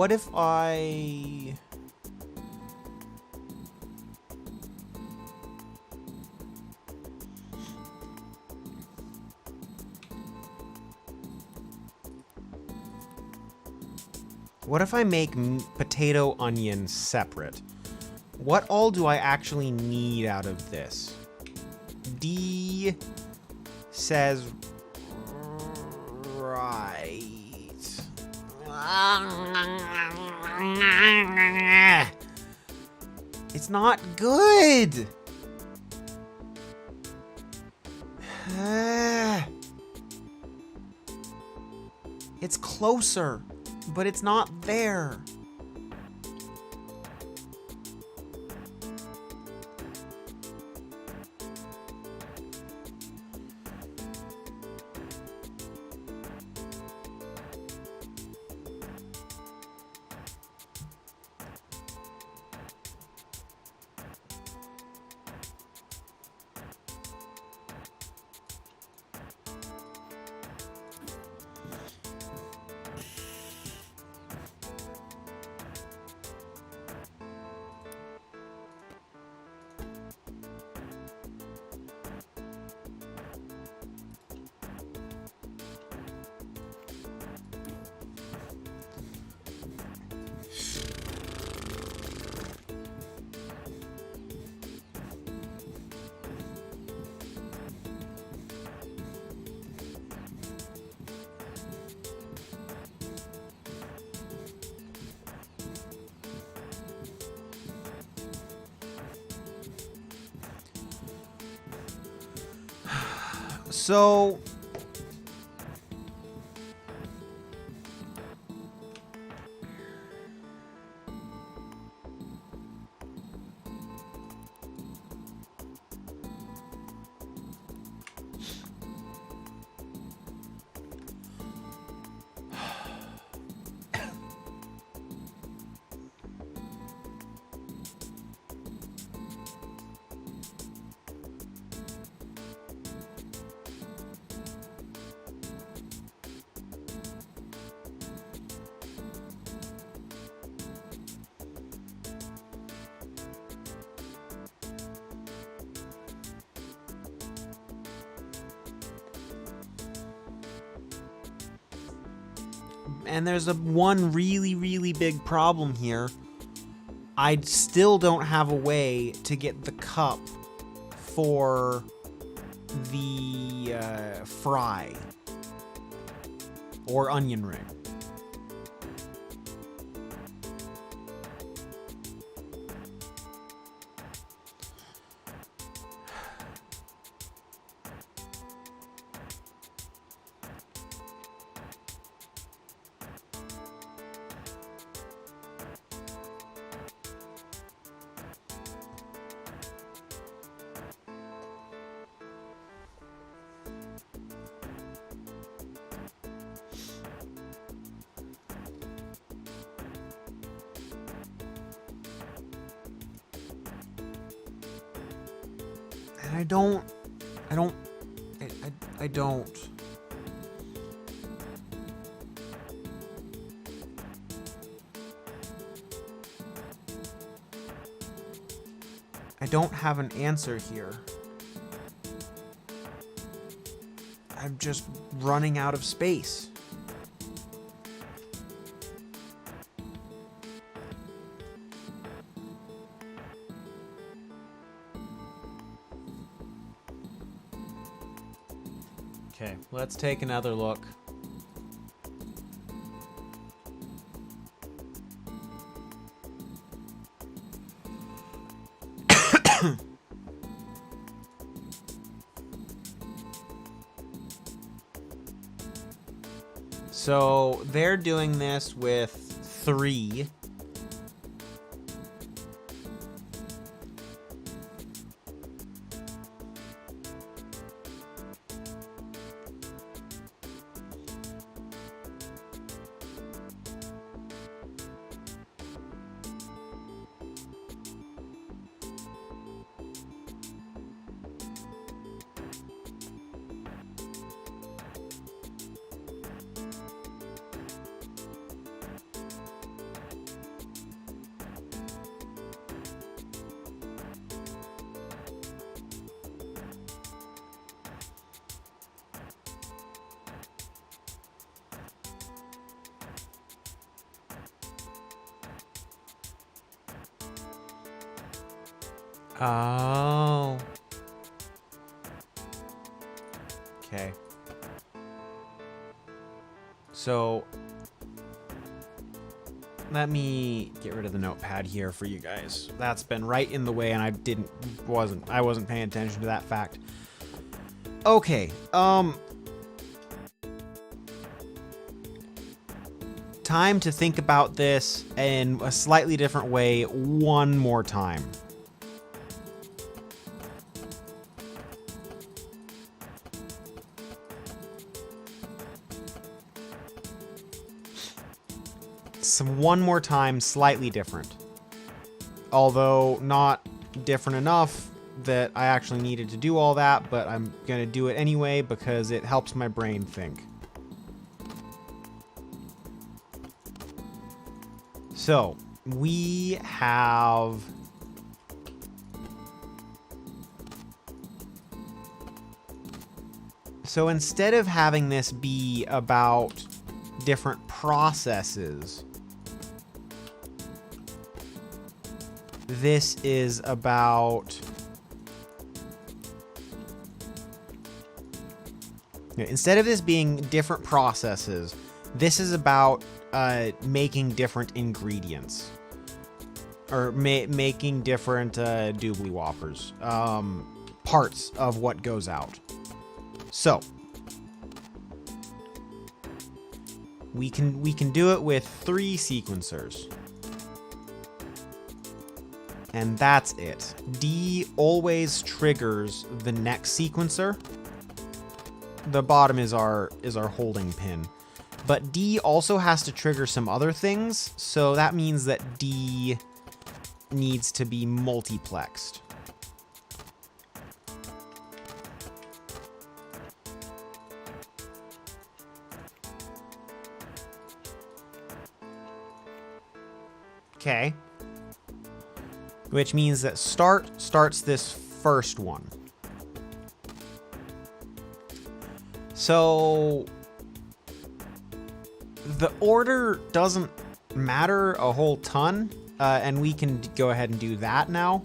What if I... What if I make potato onion separate? What all do I actually need out of this? D says right. It's not good. It's closer, but it's not there. So And there's one really, really big problem here. I still don't have a way to get the cup for the fry or onion ring. And I don't. I don't have an answer here. I'm just running out of space. Okay, let's take another look. So they're doing this with 3. Oh. Okay. So let me get rid of the notepad here for you guys. That's been right in the way and I wasn't paying attention to that fact. Okay. Time to think about this in a slightly different way one more time. One more time, slightly different. Although not different enough that I actually needed to do all that, but I'm gonna do it anyway because it helps my brain think. So, we have... So instead of having this be about different processes, this is about... Instead of this being different processes, this is about making different ingredients. Or making different doobly whoppers. Parts of what goes out. So, we can do it with 3 sequencers. And that's it. D always triggers the next sequencer. The bottom is our holding pin. But D also has to trigger some other things, so that means that D needs to be multiplexed. Okay. Which means that start starts this first one. So the order doesn't matter a whole ton, and we can go ahead and do that now.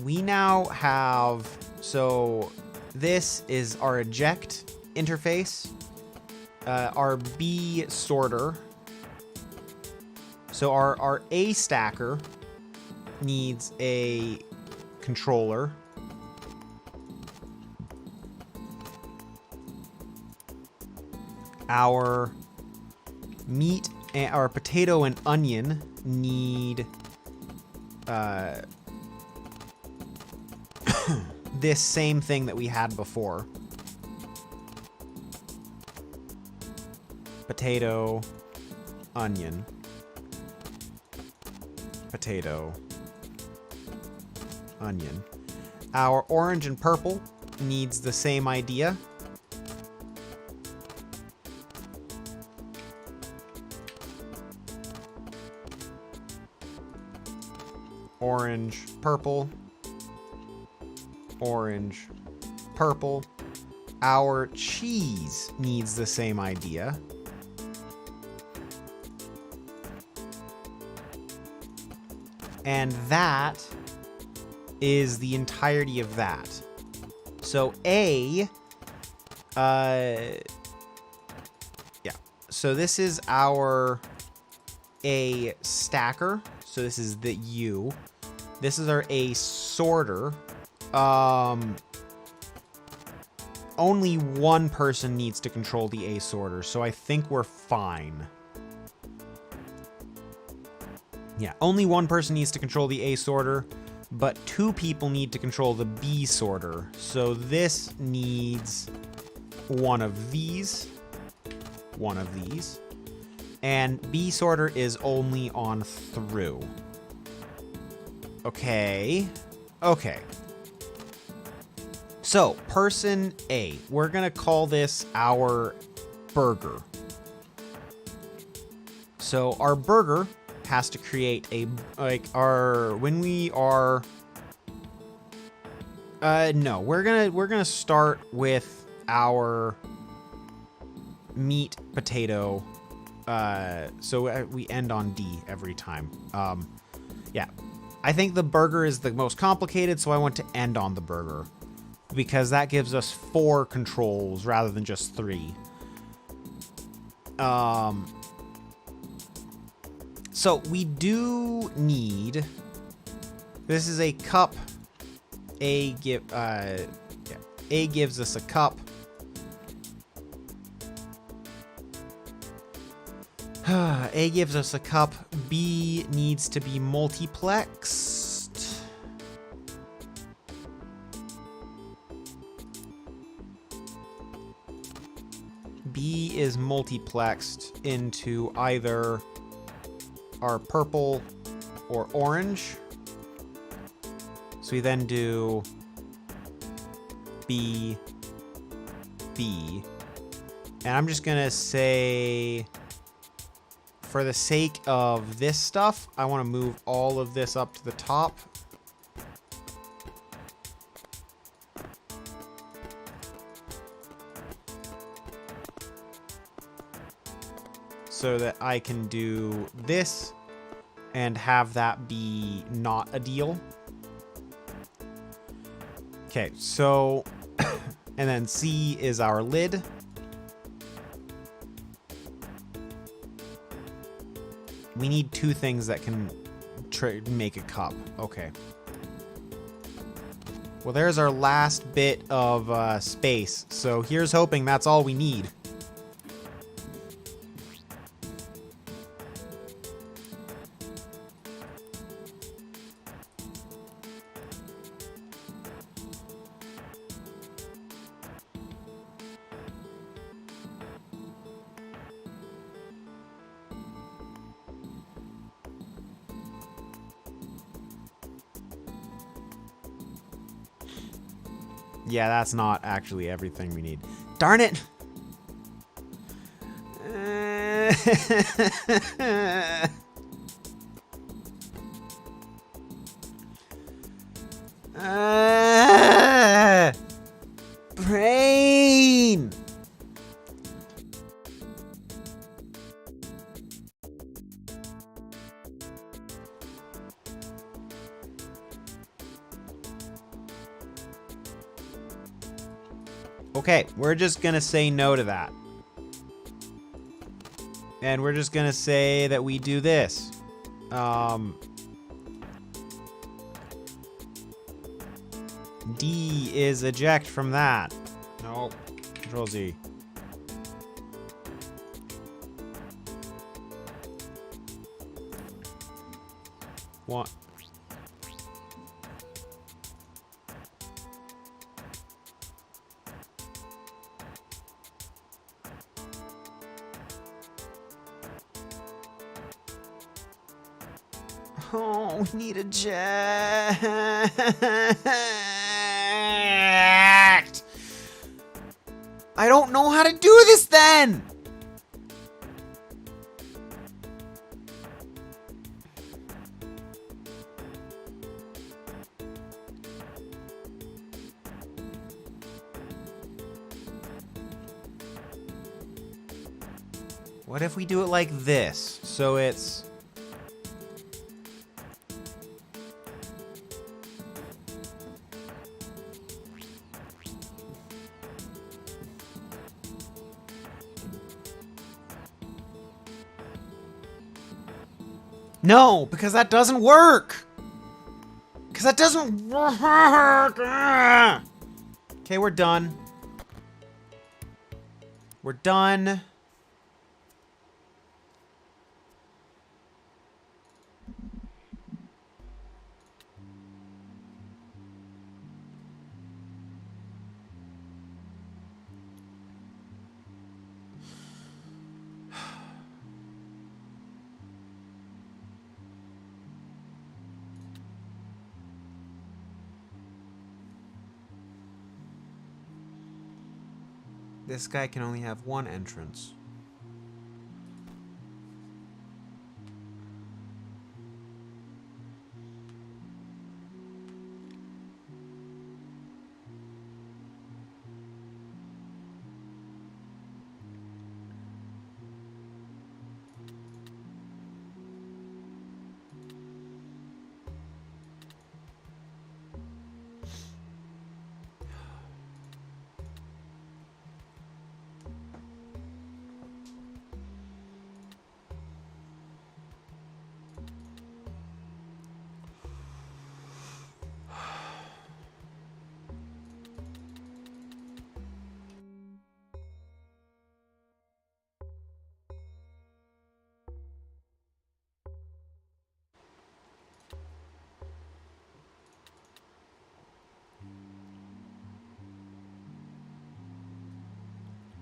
We now have, so this is our eject interface, our B sorter. So our A stacker needs a controller. Our meat, our potato and onion need this same thing that we had before. Potato, onion, potato, onion. Our orange and purple needs the same idea. Orange, purple, orange, purple. Our cheese needs the same idea. And that is the entirety of that. So yeah. So this is our A stacker. So this is the U. This is our A sorter. Only one person needs to control the A sorter, so I think we're fine. Yeah, only one person needs to control the A sorter, but 2 people need to control the B sorter. So this needs one of these, and B sorter is only on through. Okay. So, person A, we're gonna call this our burger. So our burger has to create a, when we are, no, we're gonna start with our meat, potato, so we end on D every time. Yeah, I think the burger is the most complicated, so I want to end on the burger, because that gives us 4 controls rather than just 3. So we do need, this is a cup. A gives us a cup. A gives us a cup. B needs to be multiplexed. B is multiplexed into either our purple or orange. So we then do B, B. And I'm just gonna say, for the sake of this stuff, I want to move all of this up to the top. So that I can do this and have that be not a deal. Okay, so, and then C is our lid. We need 2 things that can make a cup. Okay. Well, there's our last bit of space. So here's hoping that's all we need. Yeah, that's not actually everything we need. Darn it! Okay, we're just gonna say no to that. And we're just gonna say that we do this. D is eject from that. No. Control Z. What? Oh, we need eject. I don't know how to do this then. What if we do it like this? So it's... No, because that doesn't work. Because that doesn't work. Okay, we're done. We're done. This guy can only have one entrance.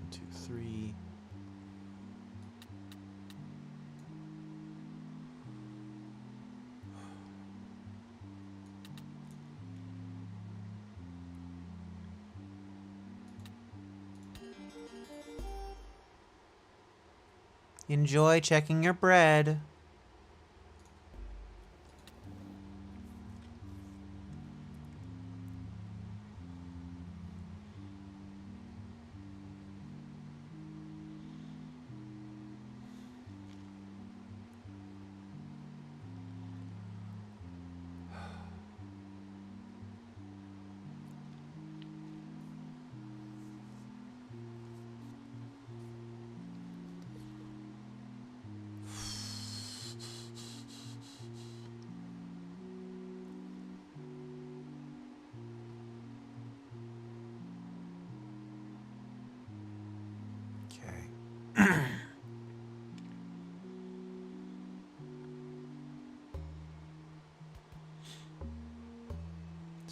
Two, three. Enjoy checking your bread.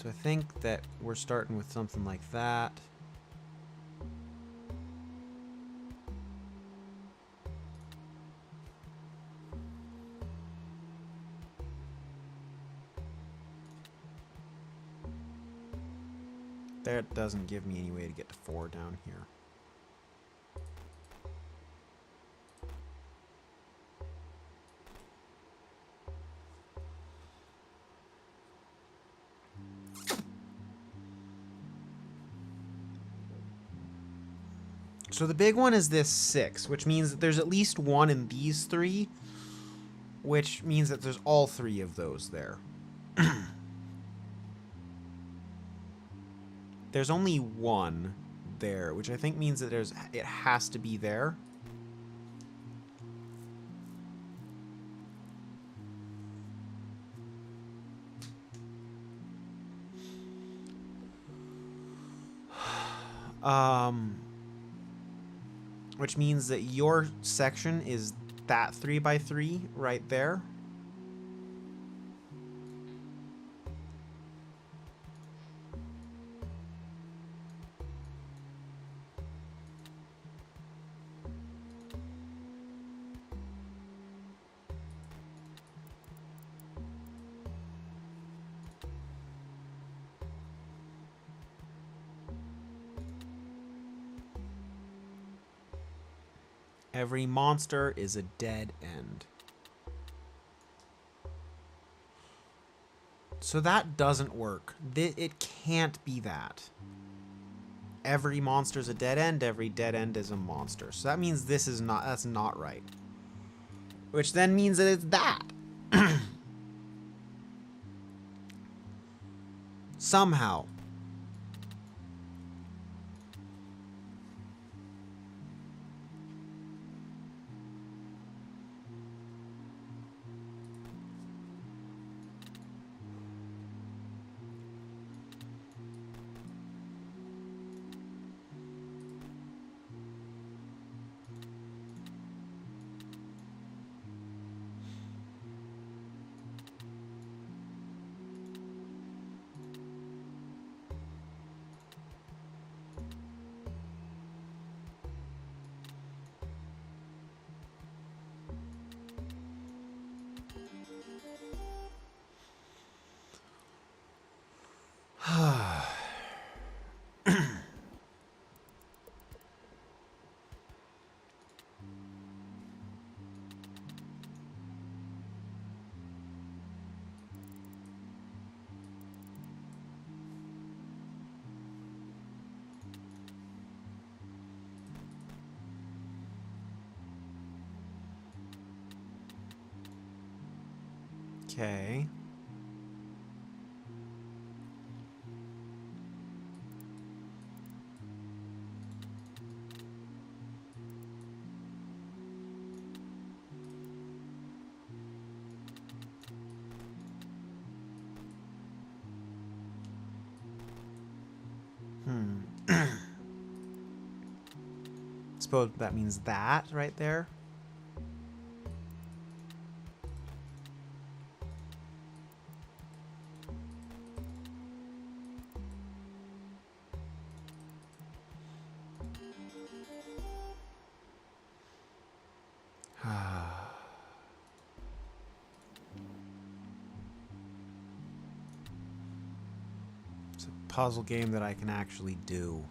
So I think that we're starting with something like that. That doesn't give me any way to get to 4 down here. So the big one is this 6, which means that there's at least one in these 3, which means that there's all 3 of those there. There's only one there, which I think means that it has to be there. Which means that your section is that 3x3 right there. Every monster is a dead end. So that doesn't work. It can't be that. Every monster is a dead end. Every dead end is a monster. So that means that's not right. Which then means that it's that. Somehow. Okay. Suppose that means that right there. It's a puzzle game that I can actually do.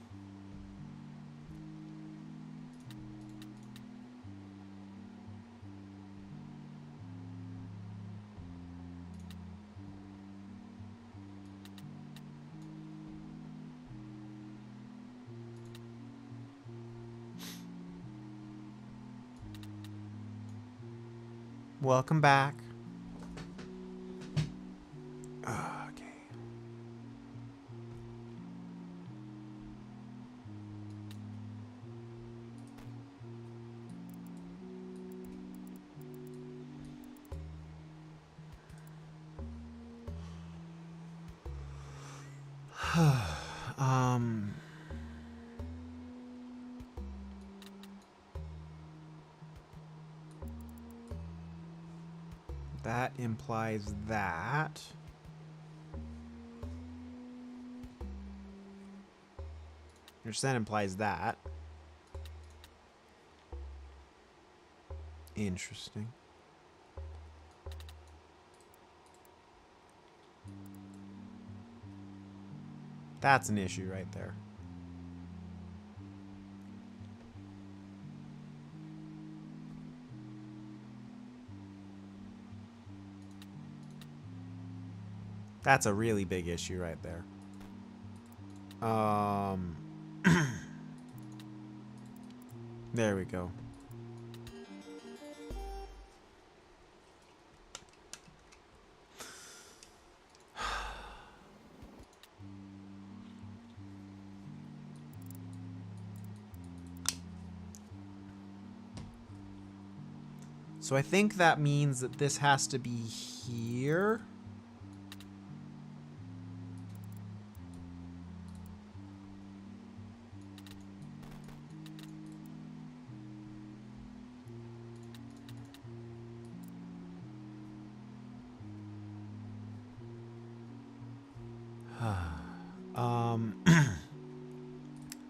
Welcome back. Okay. That implies that. Which then implies that. Interesting. That's an issue right there. That's a really big issue right there. There we go. So I think that means that this has to be here.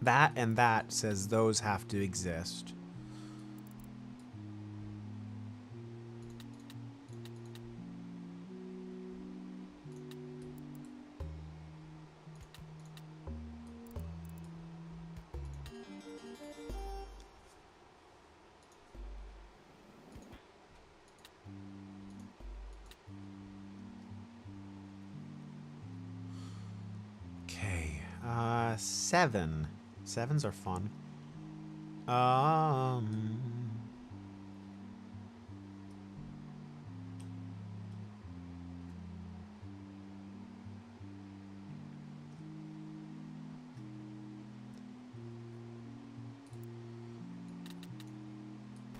That and that says those have to exist. Okay, 7. 7s are fun.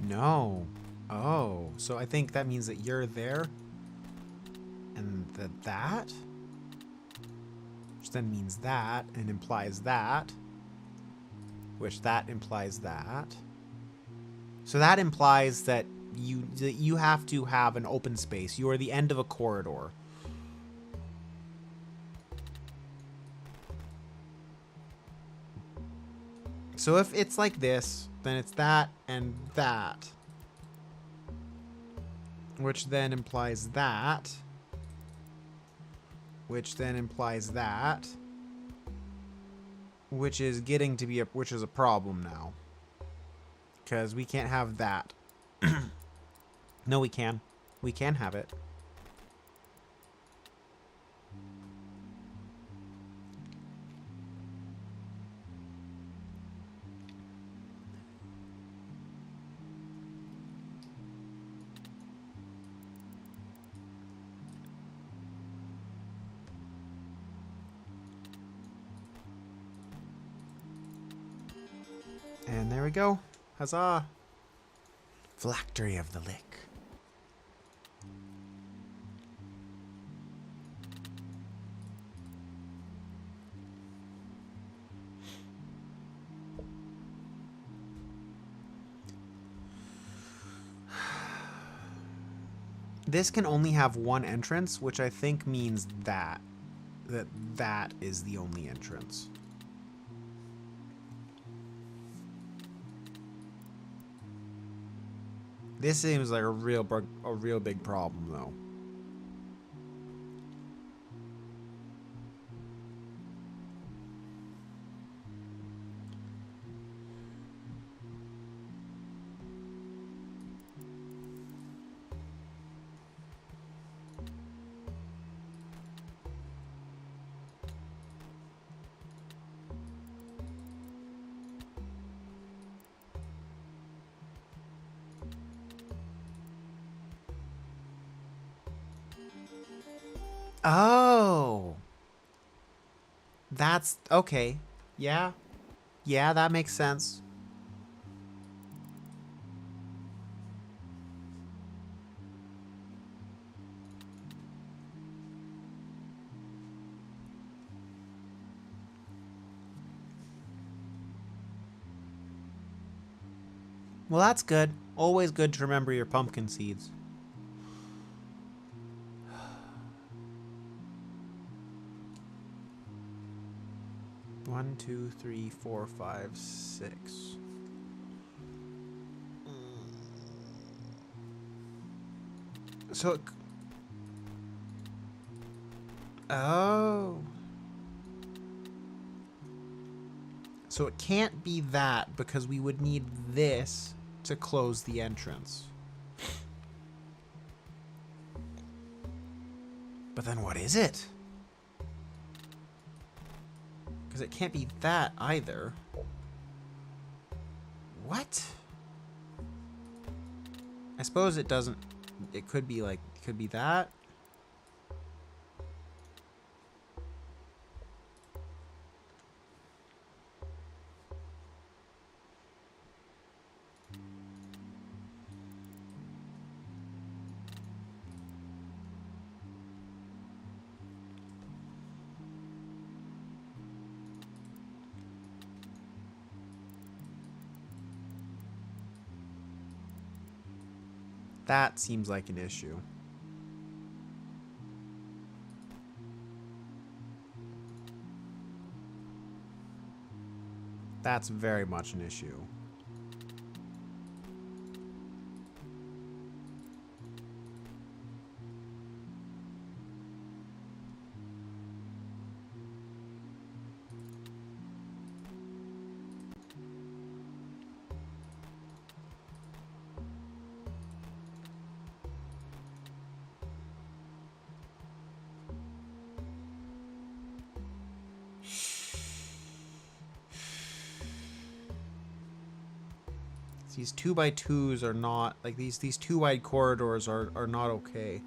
No. Oh, so I think that means that you're there, and that, which then means that, and implies that, which that implies that. So that implies that you have to have an open space. You are the end of a corridor. So if it's like this, then it's that and that, which then implies that, which then implies that, which is getting to be which is a problem now, because we can't have that. No, we can. We can have it. And there we go. Huzzah! Phylactery of the Lick. This can only have one entrance, which I think means that is the only entrance. This seems like a real big problem, though. Oh. That's okay. Yeah. Yeah, that makes sense. Well, that's good. Always good to remember your pumpkin seeds. One, two, three, 4, 5, 6. So, oh. So it can't be that, because we would need this to close the entrance. But then what is it? Because it can't be that either. What? I suppose it doesn't. It could be like, it could be that. That seems like an issue. That's very much an issue. These 2x2s are not, like, these two wide corridors are not okay.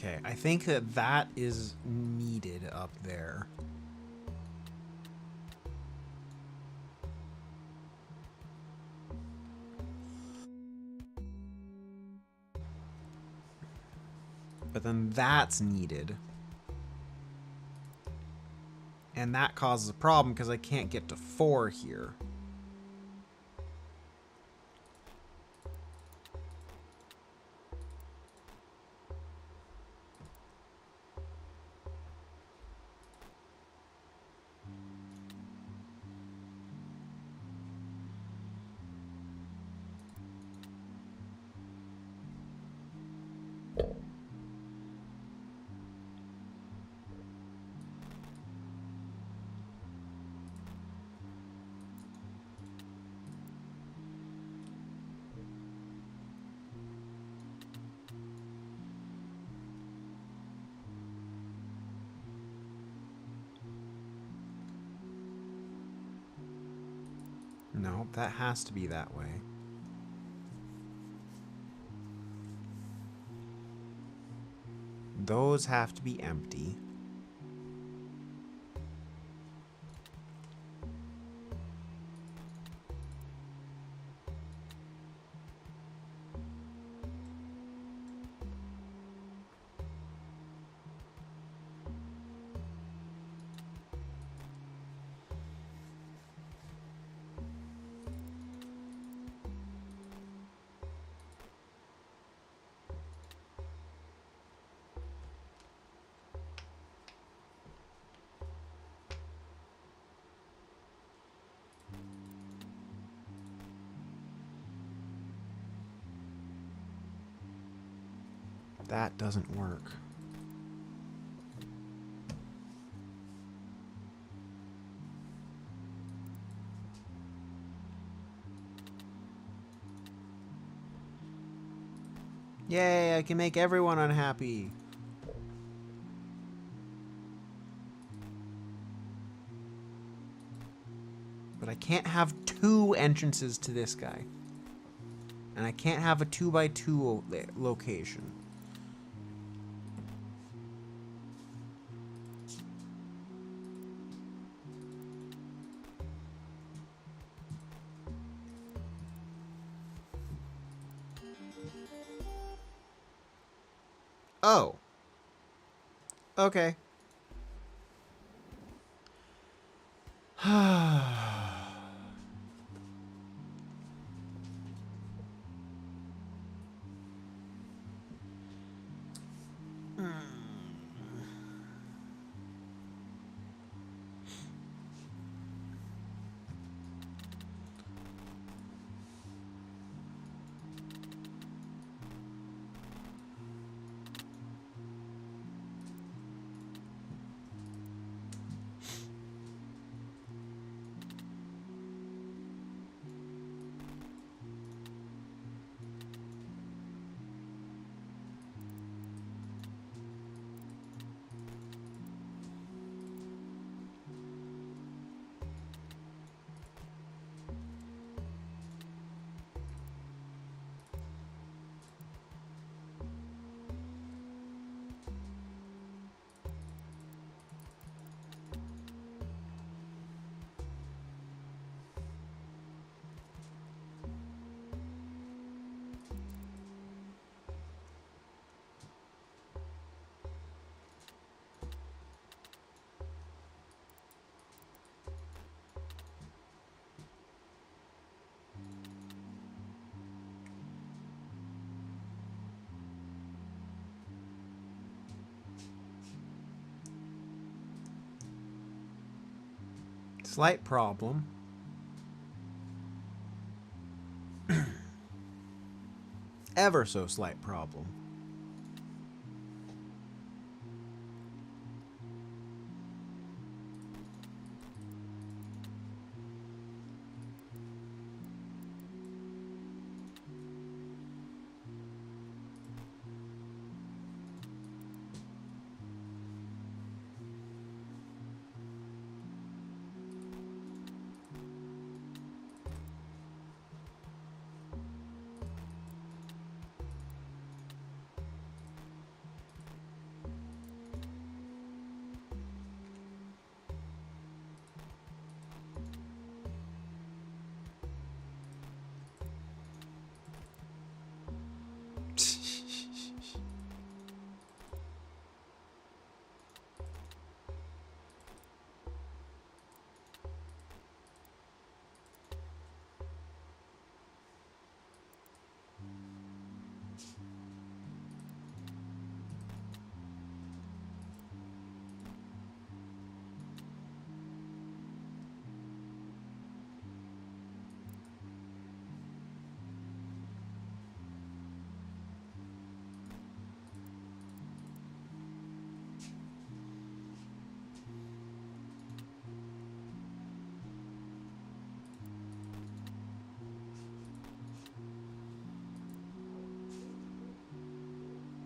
Okay, I think that is needed up there. But then that's needed. And that causes a problem because I can't get to 4 here. No, that has to be that way. Those have to be empty. That doesn't work. Yay, I can make everyone unhappy. But I can't have 2 entrances to this guy. And I can't have a 2x2 location. Oh. Okay. Slight problem. Ever so slight problem.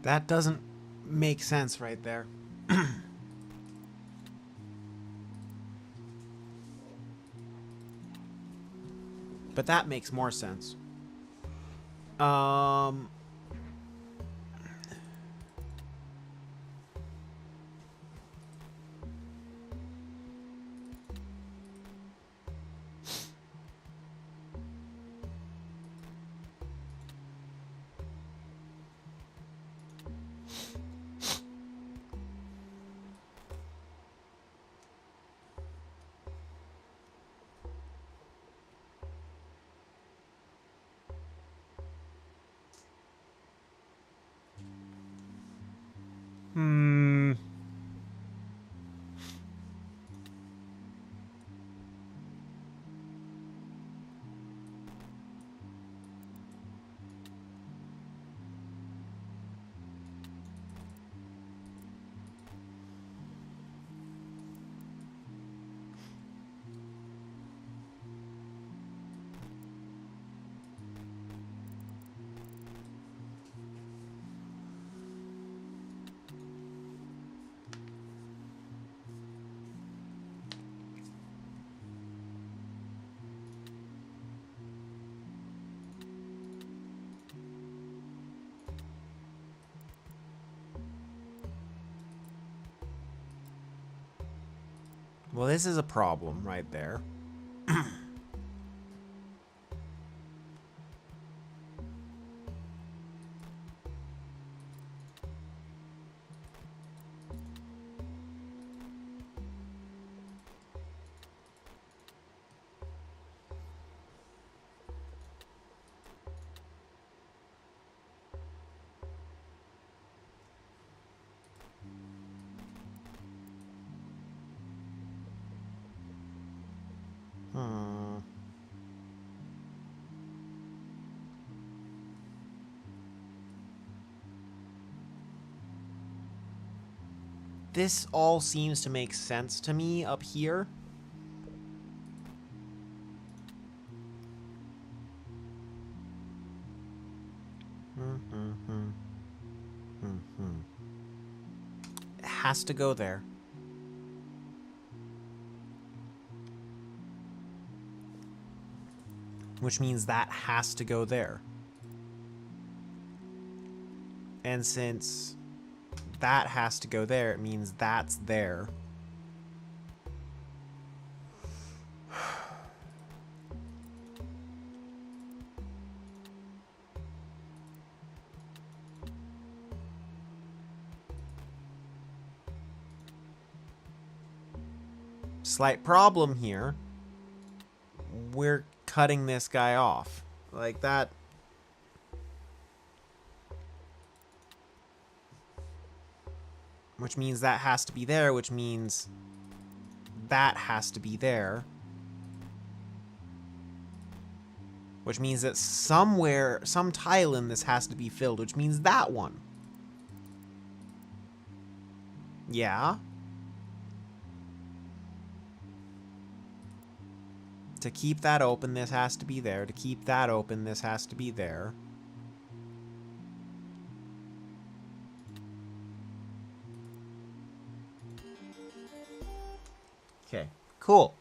That doesn't make sense right there. But that makes more sense. Well, this is a problem right there. This all seems to make sense to me up here. It has to go there. Which means that has to go there. And since that has to go there, it means that's there. Slight problem here. We're cutting this guy off. Like that. Which means that has to be there, which means that has to be there. which means that somewhere, some tile in this has to be filled, which means that one. Yeah. To keep that open, this has to be there. To keep that open, this has to be there. Okay, cool.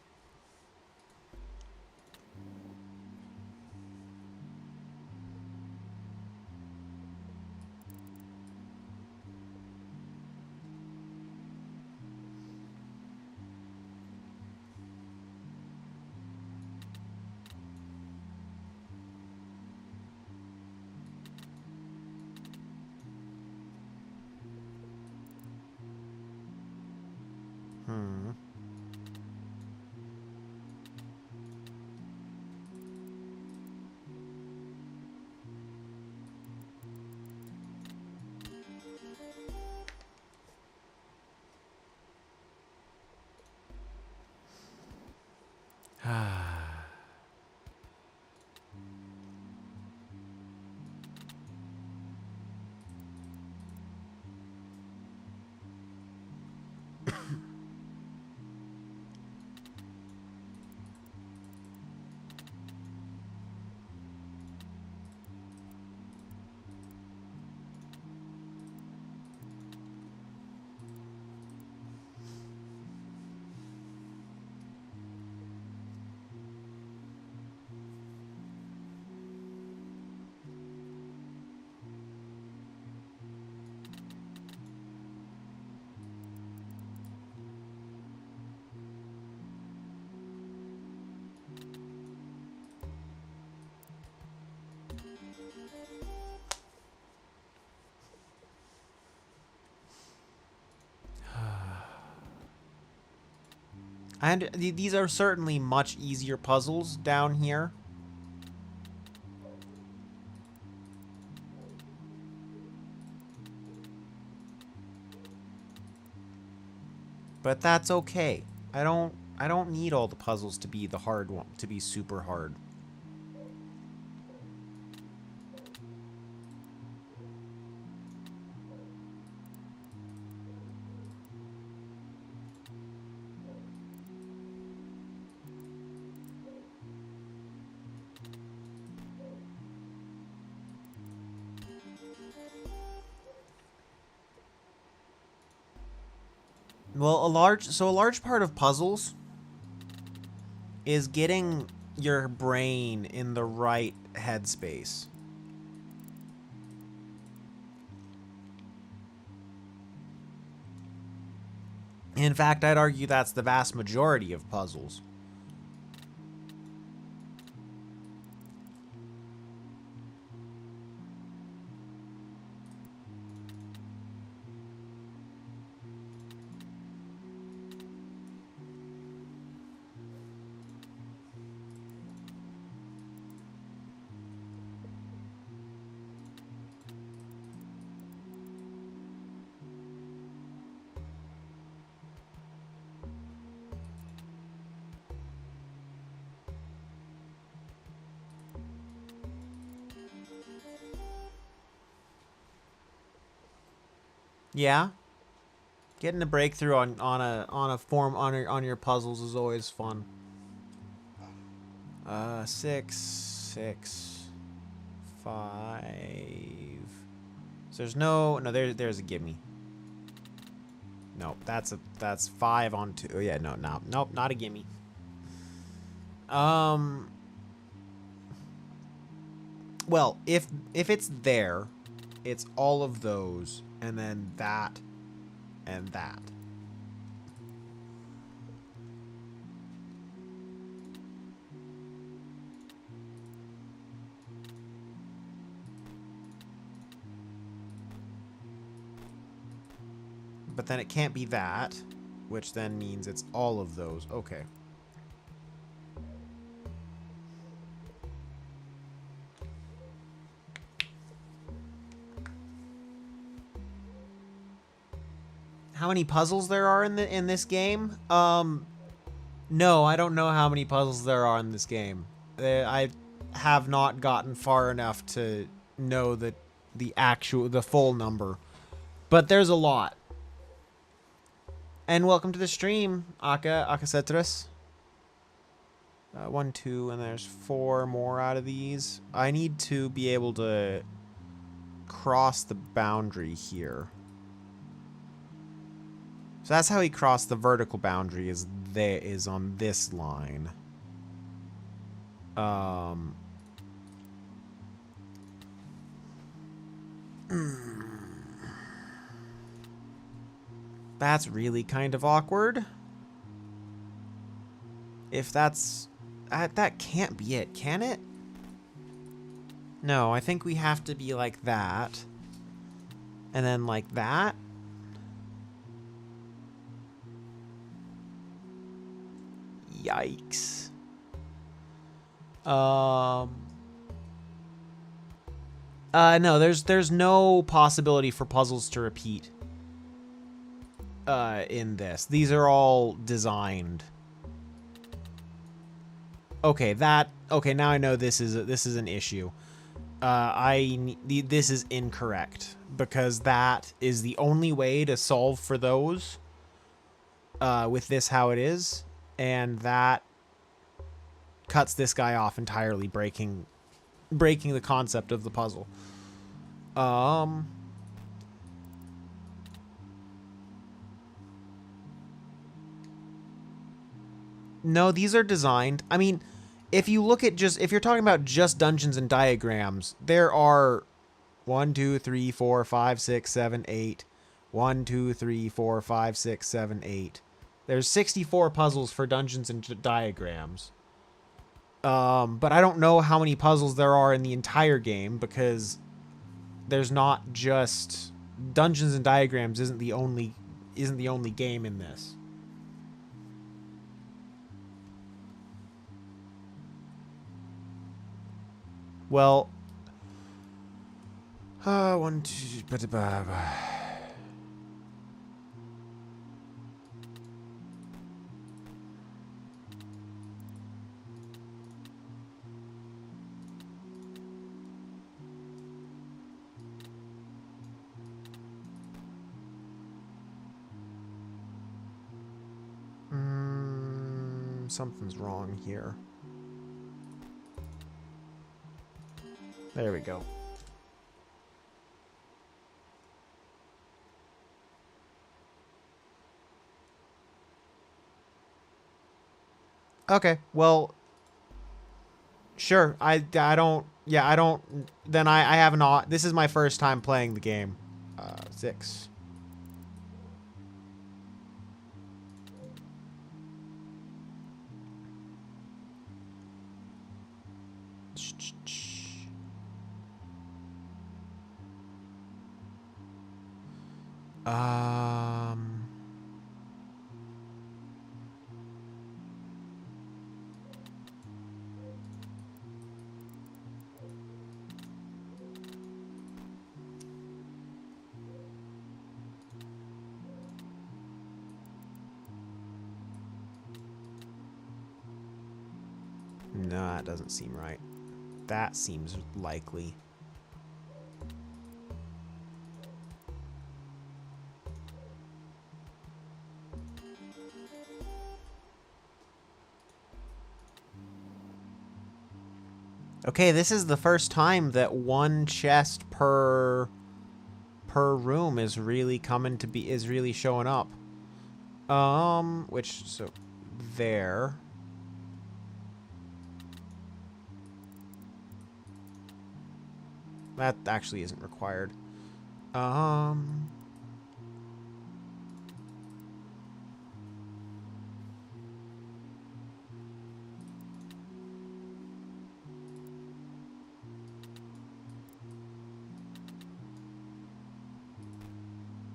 And these are certainly much easier puzzles down here. But that's okay. I don't need all the puzzles to be the hard one, to be super hard. Well, a large part of puzzles is getting your brain in the right headspace. In fact, I'd argue that's the vast majority of puzzles. Yeah, getting a breakthrough on a form on your puzzles is always fun. 6, 6, 5. So there's a gimme. Nope, that's 5 on 2. Oh yeah, nope, not a gimme. Well, if it's there, it's all of those, and then that, and that. But then it can't be that, which then means it's all of those. Okay. How many puzzles there are in this game? No, I don't know how many puzzles there are in this game. I have not gotten far enough to know the full number. But there's a lot. And welcome to the stream, Aka Cetras. 1, 2, and there's 4 more out of these. I need to be able to cross the boundary here. So that's how he crossed the vertical boundary, is on this line. That's really kind of awkward. If that's... that can't be it, can it? No, I think we have to be like that. And then like that. Yikes. No, there's no possibility for puzzles to repeat in this. These are all designed. Okay, now I know this is an issue. This is incorrect because that is the only way to solve for those with this how it is, and that cuts this guy off entirely, breaking the concept of the puzzle. No, these are designed. I mean, if you look at if you're talking about just Dungeons and Diagrams, there are 1, 2, 3, 4, 5, 6, 7, 8. 1, 2, 3, 4, 5, 6, 7, 8. There's 64 puzzles for Dungeons and Diagrams. But I don't know how many puzzles there are in the entire game, because there's not just Dungeons and Diagrams isn't the only game in this. Well, 1, 2, something's wrong here. There we go. Okay, well, sure. I don't. Yeah, I don't. Then I have not. This is my first time playing the game. 6. No, that doesn't seem right. That seems likely. Okay, this is the first time that one chest per room is really showing up. So there. That actually isn't required.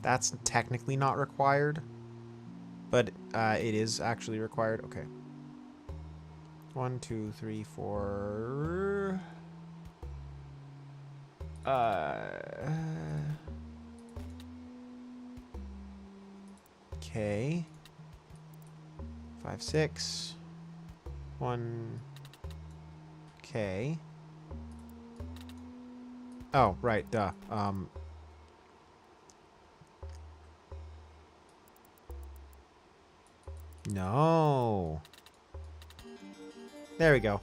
That's technically not required, but it is actually required. Okay. 1, 2, 3, 4. Okay. 5, 6. 1. Okay. Oh, right, duh. No. There we go.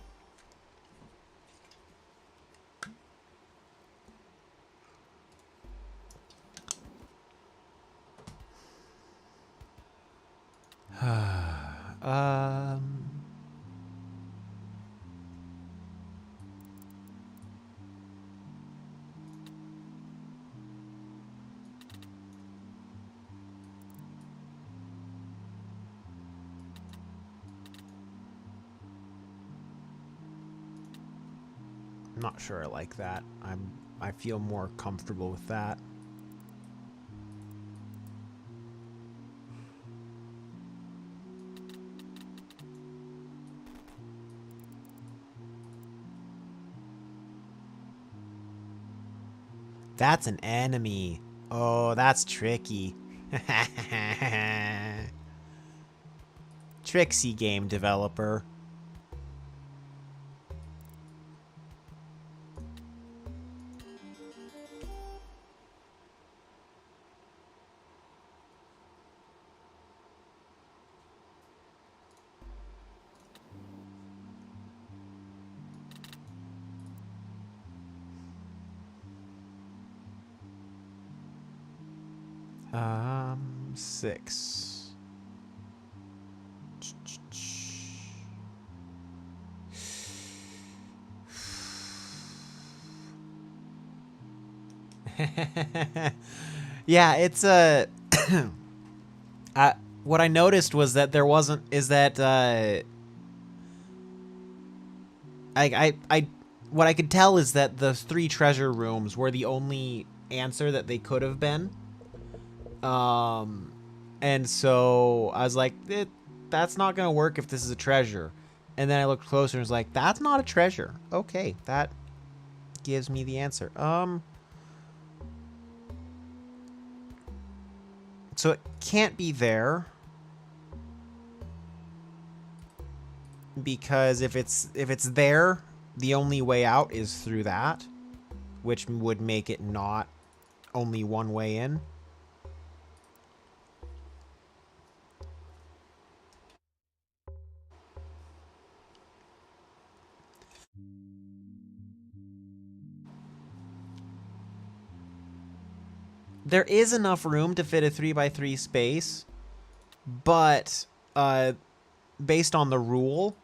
um... I'm not sure I like that. I feel more comfortable with that. That's an enemy. Oh, that's tricky. Tricksy game developer. Six. Yeah, it's a. What I noticed was that there wasn't. Is that what I could tell is that the 3 treasure rooms were the only answer that they could have been. And so I was like, that's not gonna work if this is a treasure. And then I looked closer and was like, that's not a treasure. Okay, that gives me the answer. So it can't be there. Because if it's there, the only way out is through that, which would make it not only one way in. There is enough room to fit a 3x3 space, but based on the rule,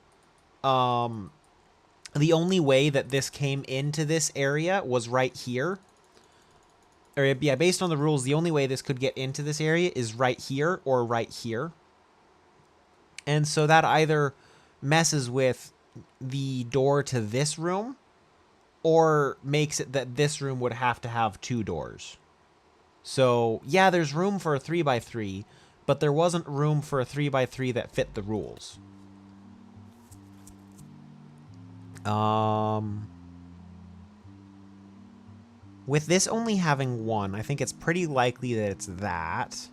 the only way that this came into this area was right here. Or yeah, based on the rules, the only way this could get into this area is right here or right here. And so that either messes with the door to this room or makes it that this room would have to have 2 doors. So, yeah, there's room for a 3x3, but there wasn't room for a 3x3 that fit the rules. With this only having 1, I think it's pretty likely that it's that.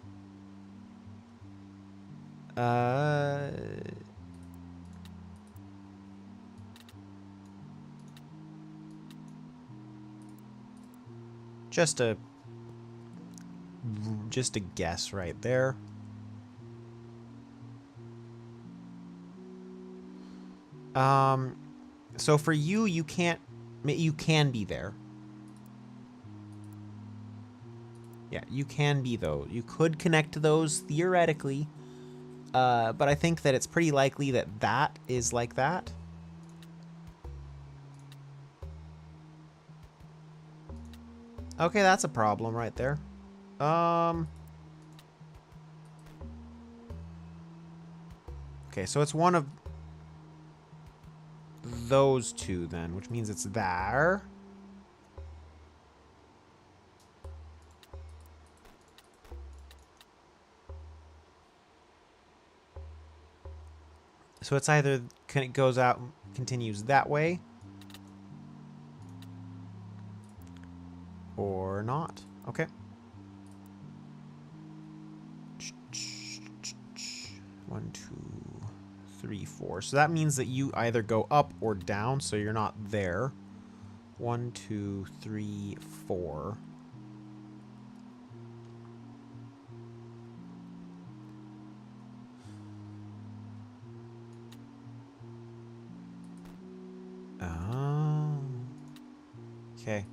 Just a guess right there. So for you, you can be there. Yeah, you can be though. You could connect to those theoretically, but I think that it's pretty likely that that is like that. Okay, that's a problem right there. Okay, so it's one of those 2 then, which means it's there. So it's either it goes out and continues that way or not. Okay. 1, 2, 3, 4. So that means that you either go up or down, so you're not there. 1, 2, 3, 4. Oh. Okay.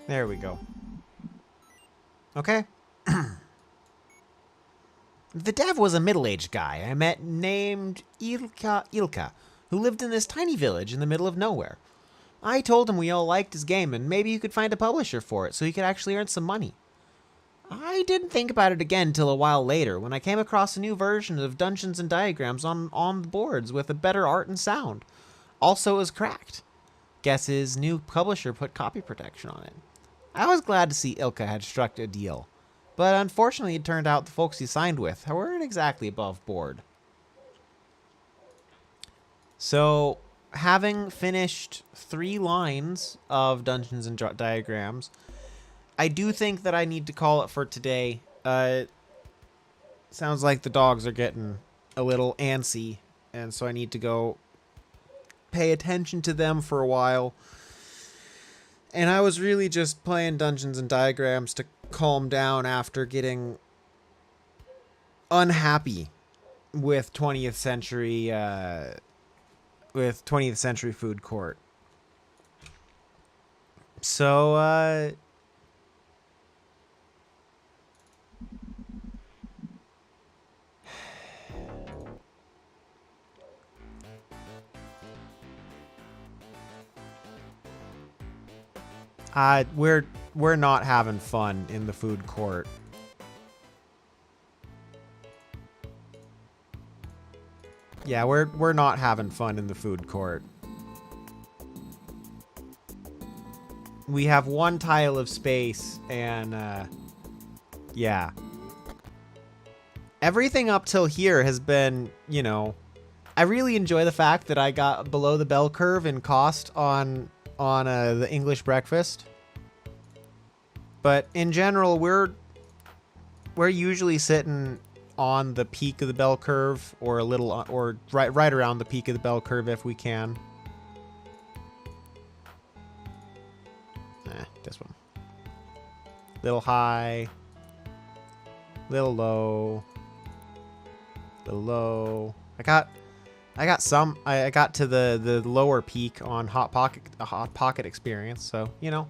There we go. Okay. The dev was a middle-aged guy I met named Ilka, who lived in this tiny village in the middle of nowhere. I told him we all liked his game and maybe he could find a publisher for it so he could actually earn some money. I didn't think about it again till a while later when I came across a new version of Dungeons and Diagrams on the boards with a better art and sound. Also, it was cracked. Guess his new publisher put copy protection on it. I was glad to see Ilka had struck a deal, but unfortunately it turned out the folks he signed with weren't exactly above board. So, having finished 3 lines of Dungeons and Diagrams, I do think that I need to call it for today. Sounds like the dogs are getting a little antsy, and so I need to go pay attention to them for a while. And I was really just playing Dungeons and Diagrams to calm down after getting unhappy with 20th century food court. So we're not having fun in the food court. Yeah, we're not having fun in the food court. We have 1 tile of space and yeah. Everything up till here has been, you know, I really enjoy the fact that I got below the bell curve in cost on the English breakfast. But in general, we're usually sitting on the peak of the bell curve, or a little, or right around the peak of the bell curve if we can. This one. Little high, little low, little low. I got to the lower peak on Hot Pocket experience, so you know.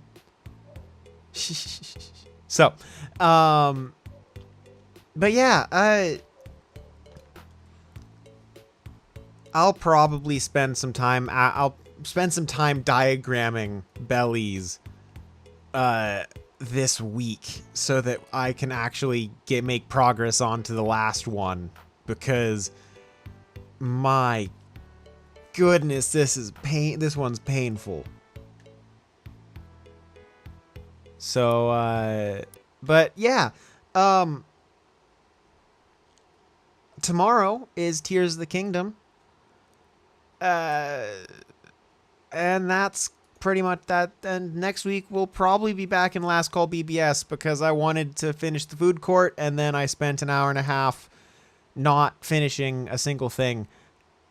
So, but yeah, I'll probably spend some time. I'll spend some time diagramming bellies this week so that I can actually make progress onto the last one, because my goodness, this one's painful. So but yeah, tomorrow is Tears of the Kingdom, and that's pretty much that. And next week we'll probably be back in Last Call BBS, because I wanted to finish the food court, and then I spent an hour and a half not finishing a single thing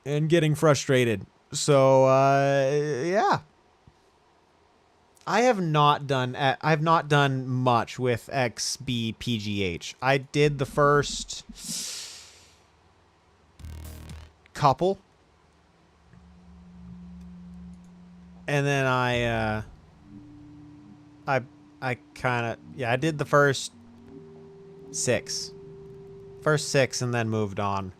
and getting frustrated. So yeah, I've not done much with XBPGH. I did the first couple, and then I kind of, yeah, I did the first 6, and then moved on.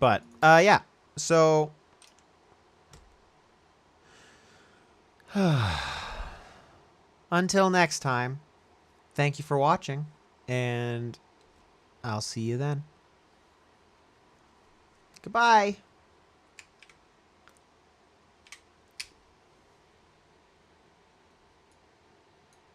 But yeah, so until next time, thank you for watching, and I'll see you then. Goodbye.